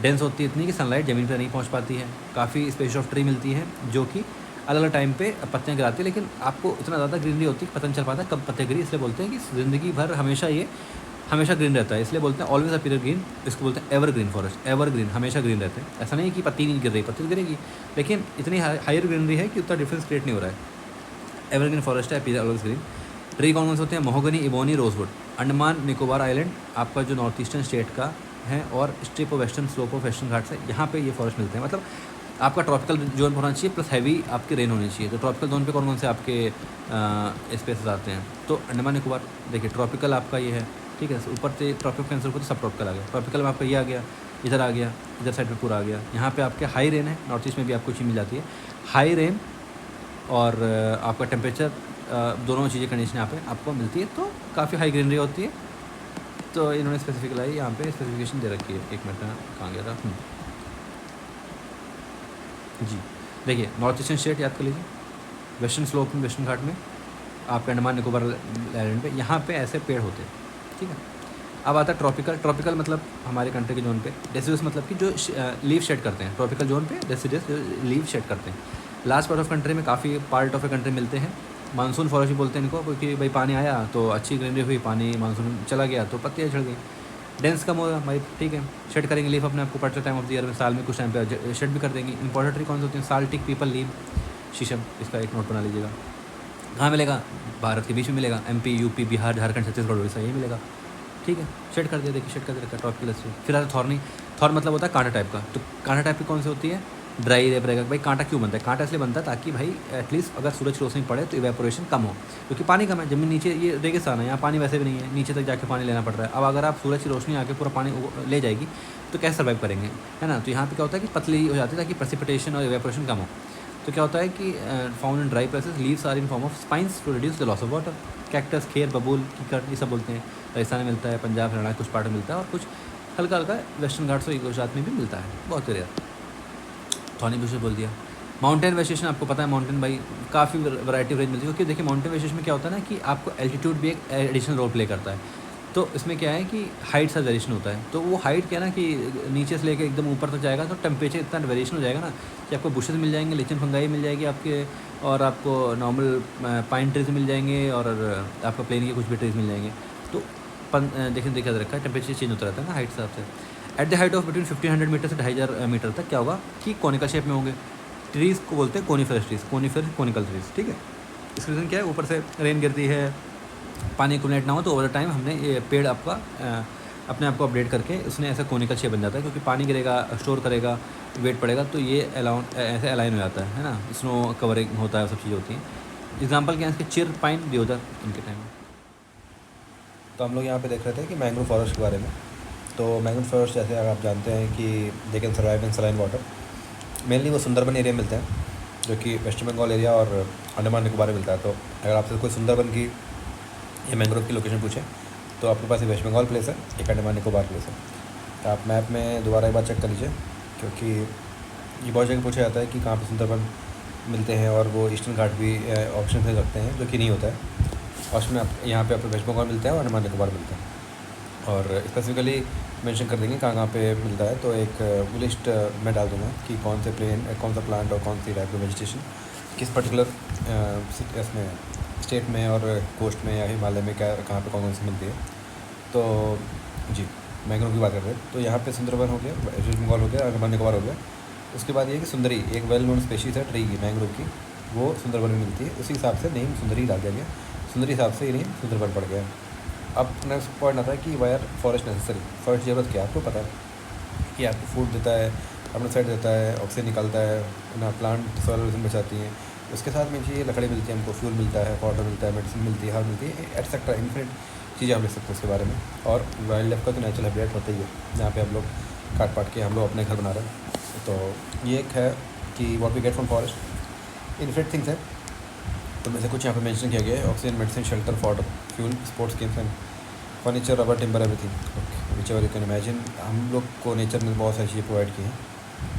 डेंस होती है इतनी कि सनलाइट ज़मीन पर नहीं पहुँच पाती है, काफ़ी स्पेस ऑफ ट्री मिलती है जो कि अलग अलग टाइम पे पत्तियाँ गिराती है, लेकिन आपको इतना ज़्यादा ग्रीनरी होती है कि पता नहीं चल पाता कब पत्ते गिरी। इसलिए बोलते हैं कि ज़िंदगी भर हमेशा ग्रीन रहता है, इसलिए बोलते हैं ऑलवेज अपीयर ग्रीन। इसको बोलते हैं ever green forest, ever green, हमेशा ग्रीन रहते हैं। ऐसा नहीं कि पत्ती नहीं गिर रही, पत्ती गिरेगी, लेकिन इतनी हायर ग्रीनरी है कि उतना डिफरेंस क्रिएट नहीं हो रहा है। एवरग्रीन फॉरेस्ट है, अपीयर ऑलवेज ग्रीन। ट्री कौन कौन से होते हैं, mahogany, ebony, rosewood. Andaman Nicobar island आपका जो नॉर्थ ईस्टर्न स्टेट का है, और strip of western slope of western Ghat से यहाँ पे ये फॉरेस्ट मिलते हैं। मतलब आपका ट्रॉपिकल जोन होना चाहिए प्लस हैवी आपकी रेन होनी चाहिए। तो ट्रॉपिकल जोन पे कौन कौन से आपके स्पेसेस आते हैं, तो अंडमान निकोबार देखिए ट्रॉपिकल आपका ये है, ठीक है, ऊपर से ट्रॉपिकल कैंसर को तो सब ट्रॉपिकल आ गया। ट्रॉपिकल में आपका ये आ गया, इधर आ गया, इधर साइड पे पूरा आ गया। यहाँ पे आपके हाई रेन है, नॉर्थ ईस्ट में भी आपको चीज़ मिल जाती है, हाई रेन और आपका टेम्परेचर, दोनों चीज़ें कंडीशन यहाँ पे आपको मिलती है, तो काफ़ी हाई ग्रीनरी होती है। तो इन्होंने स्पेसिफिक लाई यहाँ पे स्पेसिफिकेशन दे रखी है। एक मिनट में कहाँ गया था, जी देखिए, नॉर्थ ईस्टर्न स्टेट याद कर लीजिए, वेस्टर्न स्लोप में, वेस्टर्न घाट में, आपके अंडमान निकोबार आइलैंड पे यहाँ पे ऐसे पेड़ होते हैं, ठीक है। अब आता है ट्रॉपिकल। ट्रॉपिकल मतलब हमारे कंट्री के जोन पे। डेसिडस मतलब कि जो लीव शेड करते हैं, ट्रॉपिकल जोन पे डेसिडस जो लीव शेड करते हैं। लास्ट पार्ट ऑफ कंट्री में काफ़ी पार्ट ऑफ ए कंट्री मिलते हैं। मानसून फॉरेस्ट भी बोलते हैं इनको, क्योंकि भाई पानी आया तो अच्छी ग्रीनरी हुई, पानी मानसून चला गया तो पत्तियाँ झड़ गई, डेंस कम होगा भाई, ठीक है, शेड करेंगे लीफ अपने आपको particular time of the year में, साल में कुछ टाइम पे शेड भी कर देंगी। इंपॉर्टेंट ट्री कौन सी होती है, साल, टिक, पीपल, नीम, शीशम, इसका एक नोट बना लीजिएगा। कहाँ मिलेगा, भारत के बीच में मिलेगा, MP, UP, बिहार, झारखंड, छत्तीसगढ़, उड़ीसा, यही मिलेगा, ठीक है। शेड कर दिया, देखिए शेड कर दिया ट्रॉपिकल से। फिर आता थॉर्नी। थॉर्न मतलब होता है कांटा टाइप का। तो कांटा टाइप की कौन सी होती है, ड्राई रेप रहेगा। भाई कांटा क्यों बनता है, कांटा इसलिए बनता है ताकि भाई एटलीस्ट अगर सूरज की रोशनी पड़े तो इवेपोरेशन कम हो, क्योंकि पानी कम है जमीन नीचे, ये रेगिस्तान है, यहाँ पानी वैसे भी नहीं है, नीचे तक जाके पानी लेना पड़ रहा है। अब अगर आप सूरज की रोशनी आके पूरा पानी ले जाएगी तो कैसे सर्वाइव करेंगे, है ना। तो यहाँ पे क्या होता है कि पतली हो जाती है ताकि प्रेसिपिटेशन और इवेपोरेशन कम हो। तो क्या होता है कि found in dry places, leaves are in form of spines to reduce the loss of water. Cactus, खेर, बबूल, कीकड़, ये सब बोलते हैं। राजस्थान में मिलता है, पंजाब, हरियाणा कुछ पार्ट में मिलता है, और कुछ हल्का हल्का वेस्टर्न घाट्स और गुजरात में भी मिलता है, बहुत रेयर। थॉर्नी बुशेस बोल दिया। माउंटेन वेजिटेशन आपको पता है, माउंटेन भाई काफ़ी वैरायटी रेंज मिलती है, क्योंकि देखिए माउंटेन वेजिटेशन में क्या होता है ना कि आपको एल्टीट्यूड भी एक एडिशनल रोल प्ले करता है। तो इसमें क्या है कि हाइट सा वेरिएशन होता है। तो वो हाइट क्या है ना कि नीचे से लेकर एकदम ऊपर तक जाएगा तो टेम्परेचर इतना वेरिएशन हो जाएगा ना कि आपको बुशेस मिल जाएंगे, लिचन फंगाई मिल जाएगी आपके, और आपको नॉर्मल पाइन ट्रीज मिल जाएंगे, और आपका प्लेन के कुछ भी ट्रीज मिल जाएंगे। तो देखिए देखा रखा है, टेम्परेचर चेंज होता रहता है ना हाइट हिसाब से। At the height of between 1500 metre से 2500 मीटर तक क्या होगा कि कॉनिकल शेप में होंगे। ट्रीज़ को बोलते हैं कोनीफेरस ट्रीज, कोनिकल ट्रीज, ठीक है। इसका रीज़न क्या है, ऊपर से रेन गिरती है, पानी एक्यूमुलेट ना हो, तो ओवर टाइम हमने ये पेड़ आपका अपने आप को अपडेट करके उसने ऐसा कोनिकल शेप बन जाता है, क्योंकि पानी गिरेगा, स्टोर करेगा, वेट पड़ेगा, तो ये ऐसे अलाइन हो जाता है ना, स्नो कवरिंग होता है, सब चीज़ें होती हैं। एग्जाम्पल क्या है इसके, चिर, पाइन, देवदार, इनके टाइम में। तो हम लोग यहाँ पे देख रहे थे कि मैंग्रोव फॉरेस्ट के बारे में। तो मैंग्रोव फॉरेस्ट जैसे अगर आप जानते हैं कि they can survive in saline water. Mainly वो सुंदरबन एरिया मिलते हैं, जो कि वेस्ट बंगाल एरिया और अंडमान निकोबार में मिलता है। तो अगर आपसे कोई सुंदरबन की या मैंग्रोव की लोकेशन पूछे तो आपके पास एक वेस्ट बंगाल प्लेस है, एक अंडमान निकोबार प्लेस है। तो आप मैप में दोबारा एक बार चेक कर लीजिए, क्योंकि ये बहुत जगह पूछा जाता है कि कहाँ पे सुंदरबन मिलते हैं, और वो ईस्टर्न घाट भी ऑप्शन में रखते हैं, जो कि नहीं होता है। और उसमें यहाँ पे आपको वेस्ट बंगाल मिलता है और अंडमान निकोबार मिलता है, और स्पेसिफिकली मेंशन कर देंगे कहाँ कहाँ पे मिलता है। तो एक लिस्ट मैं डाल दूँगा कि कौन से कौन सा प्लांट और कौन सी टाइप की वेजिटेशन किस पर्टिकुलर इसमें स्टेट में और कोस्ट में या हिमालय में क्या कहाँ पे कौन सी मिलती है। तो जी, मैंग्रोव की बात कर रहे हैं। तो यहाँ पे सुंदरबन हो गया, वेस्ट बंगाल हो गया, अंडमान निकोबार हो गया। उसके बाद ये कि सुंदरी एक वेल नोन स्पेशीज़ है ट्री की, मैंग्रोव की, वो सुंदरबन में मिलती है। उसी हिसाब से नेम सुंदरी डाल दिया गया, सुंदरी हिसाब से ये नेम सुंदरबन पड़ गया। अब नेक्स्ट पॉइंट आता है कि why are forest necessary. Forest ज़रूरत क्या है, आपको पता है कि आपको फूड देता है, अपना साइड देता है, ऑक्सीजन निकालता है ना, प्लांट सॉइल बचाती हैं। उसके साथ में चाहिए लकड़ी मिलती है, हमको फ्यूल मिलता है, वाटर मिलता है, मेडिसिन मिलती है, हर्ब मिलती है, एटसेट्रा इन्फिनिट चीज़ें हम लिख सकते हैं उसके बारे में। और वाइल्ड लाइफ का तो नेचुरल हैबिटेट होता ही है, जहाँ पे हम लोग काट पाट के हम लोग अपने घर बना रहे हैं। तो ये एक है कि what we get from forest. Infinite things है, तो में से कुछ यहाँ पे मेंशन किया गया है। Oxygen, medicine, shelter, fodder, fuel, sports games and furniture, rubber, timber, everything, okay, which ever you can imagine. हम लोग को नेचर ने बहुत सारी चीज़ें प्रोवाइड की हैं।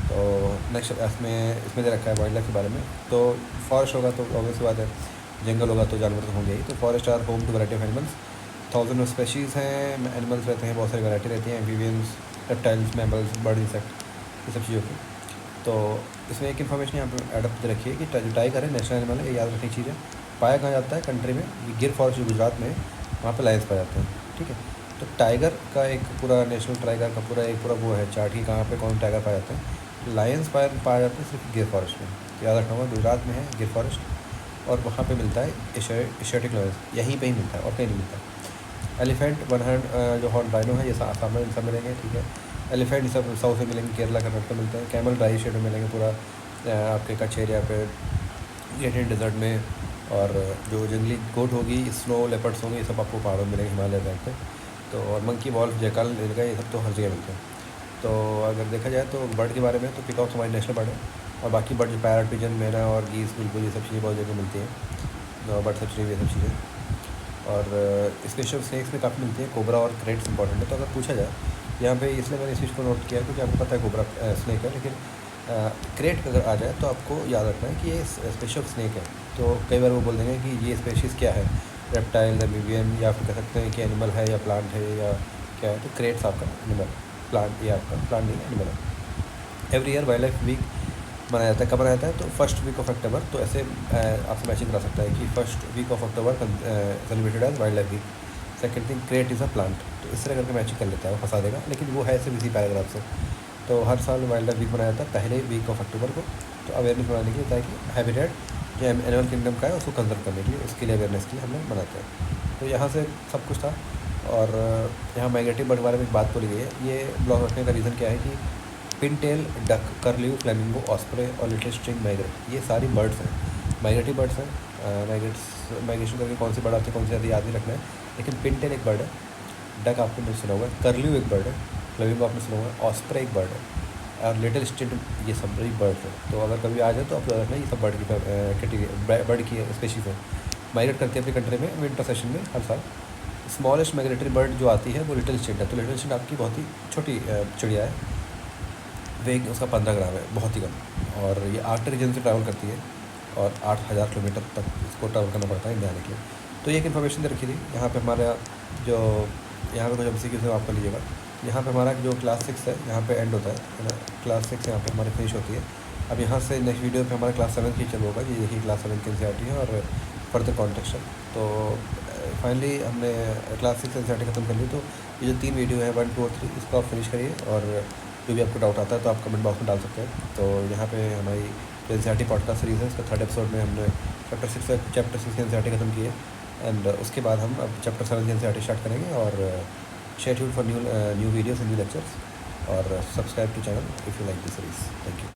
तो नेक्स्ट इसमें दे रखा है वाइल्ड लाइफ के बारे में। तो फॉरेस्ट होगा तो ऑब्वियस बात है, जंगल होगा तो जानवर तो होंगे ही। तो forest are home to variety of animals, 1000 of species हैं, एनिमल्स रहते हैं, बहुत सारी वैरायटी रहती हैं, amphibians, reptiles, mammals, bird, insect, ये सब चीज़ों की। तो इसमें एक इन्फॉर्मेशन यहाँ पर एडप्ट रखी है कि जो टाइगर है नेशनल एनिमल है, ये याद रखने की चीज़ है। पाया कहाँ जाता है कंट्री में, गिर फॉरेस्ट जो गुजरात में है, वहाँ पे लायंस पाए जाते हैं, ठीक है। तो टाइगर का एक पूरा नेशनल टाइगर का पूरा वो है चार्ट कि कहाँ पे कौन टाइगर पाए जाते हैं। लायंस पाए जाते हैं सिर्फ गिर फॉरेस्ट में, तो याद रखना होगा गुजरात में है गिर फॉरेस्ट, और वहाँ पे मिलता है एशियाटिक लायंस, यहीं पे ही मिलता है और कहीं नहीं मिलता। एलिफेंट, वन हैंड जो हॉर्न राइनो है, ये आसाम में सब मिलेंगे, ठीक है। एलिफेंट सब साउथ में मिलेंगे, केरला कर्नाटक में मिलते हैं। कैमल ड्राई शेड में मिलेंगे पूरा आपके कच्छ एरिया पे, इंडियन डेजर्ट में। और जो जंगली गोट होगी, स्नो लेपर्ड्स होंगे, ये सब आपको पहाड़ों में मिलेंगे, हिमालय रैंक पे। तो और मंकी, वॉल्फ, जैकल, नीलगाय, ये सब तो हर जगह मिलते हैं। तो अगर देखा जाए तो बर्ड के बारे में तो पीकॉक हमारी नेशनल बर्ड है, और बाकी बर्ड जो पैरट, पिजन, मैना और गीस, बुलबुल, ये सब चीज़ें बहुत जगह मिलती हैं, बर्ड सेंचुरी में ये सब चीज़ें। और स्पेशल स्नैक्स में काफ़ी मिलती हैं, कोबरा और क्रेट्स इंपॉर्टेंट है। तो अगर पूछा जाए यहाँ पे, इसलिए मैंने इस चीज़ को नोट किया क्योंकि आपको पता है कोबरा स्नैक है, लेकिन क्रेट अगर आ जाए तो आपको याद रखना है कि ये स्पेशल स्नैक है। तो कई बार वो बोल देंगे कि ये स्पेशीज़ क्या है, रेप्टाइल, एम्फीबियन, या फिर कह सकते हैं कि एनिमल है या प्लांट है या क्या है। तो क्रेट्स आपका एनिमल, प्लांट, ये आपका प्लांट नहीं है, एनिमल है। Every year wildlife week मनाया जाता है। कब मनाया जाता है? तो फर्स्ट वीक ऑफ अक्टूबर। तो ऐसे आपसे मैचिंग करा सकता है कि first week of October celebrated as wildlife week. Second thing, crate is a plant. तो इस तरह करके मैचिंग कर लेता है, वो फंसा देगा, लेकिन वो है सिर्फ इसी पैराग्राफ से। तो हर साल वाइल्ड लाइफ वीक मनाया जाता है पहले वीक ऑफ अक्टूबर को। तो अवेयरनेस बनाने के लिए, ताकि हैबिटेट जो एनिमल किंगडम का है उसको कंजर्व करने के लिए, उसके लिए अवेयरनेस के लिए हम लोग मनाते हैं। तो यहाँ से सब कुछ था। और यहाँ माइग्रेटिव बर्ड के बारे में एक बात बोली गई है। ये ब्लॉग रखने का रीज़न क्या है कि पिनटेल, डक, कर्ल्यू, फ्लेमिंगो, ऑस्प्रे और लिटिल स्ट्रिंग माइग्रेट, ये सारी बर्ड्स हैं, माइग्रेटिव बर्ड्स हैं। माइग्रेशन करके कौन सी बर्ड आती है, कौन सी आती है, याद नहीं रखना है। लेकिन पिनटेल एक बर्ड है, डक आपने मुझे सुना हुआ है, कर्ल्यू एक बर्ड है, फ्लेमिंगो आपने सुना हुआ है, ऑस्प्रे एक बर्ड है, और लिटिल स्ट्रिंग, ये सब बड़ी बर्ड्स हैं। तो अगर कभी आ जाए तो आप याद रखना, ये सब बर्ड की कैटेगरी, बर्ड की स्पेशीज़ है। माइग्रेट करती है अपनी कंट्री में विंटर सेशन में हर साल। स्मॉलेस्ट माइग्रेटरी बर्ड जो आती है वो लिटिल स्ट्रिंग है। तो लिटिल स्ट्रिंग आपकी बहुत ही छोटी चिड़िया है, वेग उसका 15 ग्राम है, बहुत ही कम। और ये 8 रीजन से ट्रैवल करती है, और 8000 किलोमीटर तक इसको ट्रैवल करना पड़ता है इंडिया आने के लिए। तो ये एक इन्फॉर्मेशन दे रखी थी। यहाँ पे हमारा जो यहाँ पे कुछ MCQ से आप कर लीजिएगा। यहाँ पे हमारा जो क्लास 6 है यहाँ पे एंड होता है ना, क्लास 6 यहाँ पे हमारी फिनिश होती है। अब यहाँ से नेक्स्ट वीडियो पे हमारा क्लास 7 की चालू होगा, कि देखिए क्लास 7 की NCERT है और फर्दर कॉन्टेक्स्ट है। तो फाइनली हमने क्लास 6 NCERT खत्म कर ली। तो ये जो 3 वीडियो है 1, 2 और 3, इसको आप फिनिश करिए, और जो भी आपको डाउट आता है तो आप कमेंट बॉक्स में डाल सकते हैं। तो यहाँ पे हमारी जो NCERT पॉडकास्ट सीरीज़ है, उसका 3rd एपिसोड में हमने चैप्टर 6 की NCERT खत्म की है। एंड उसके बाद हम अब चैप्टर 7 की NCERT स्टार्ट करेंगे। और stay tuned for new videos and new lectures, और subscribe to channel if you like this series. Thank you.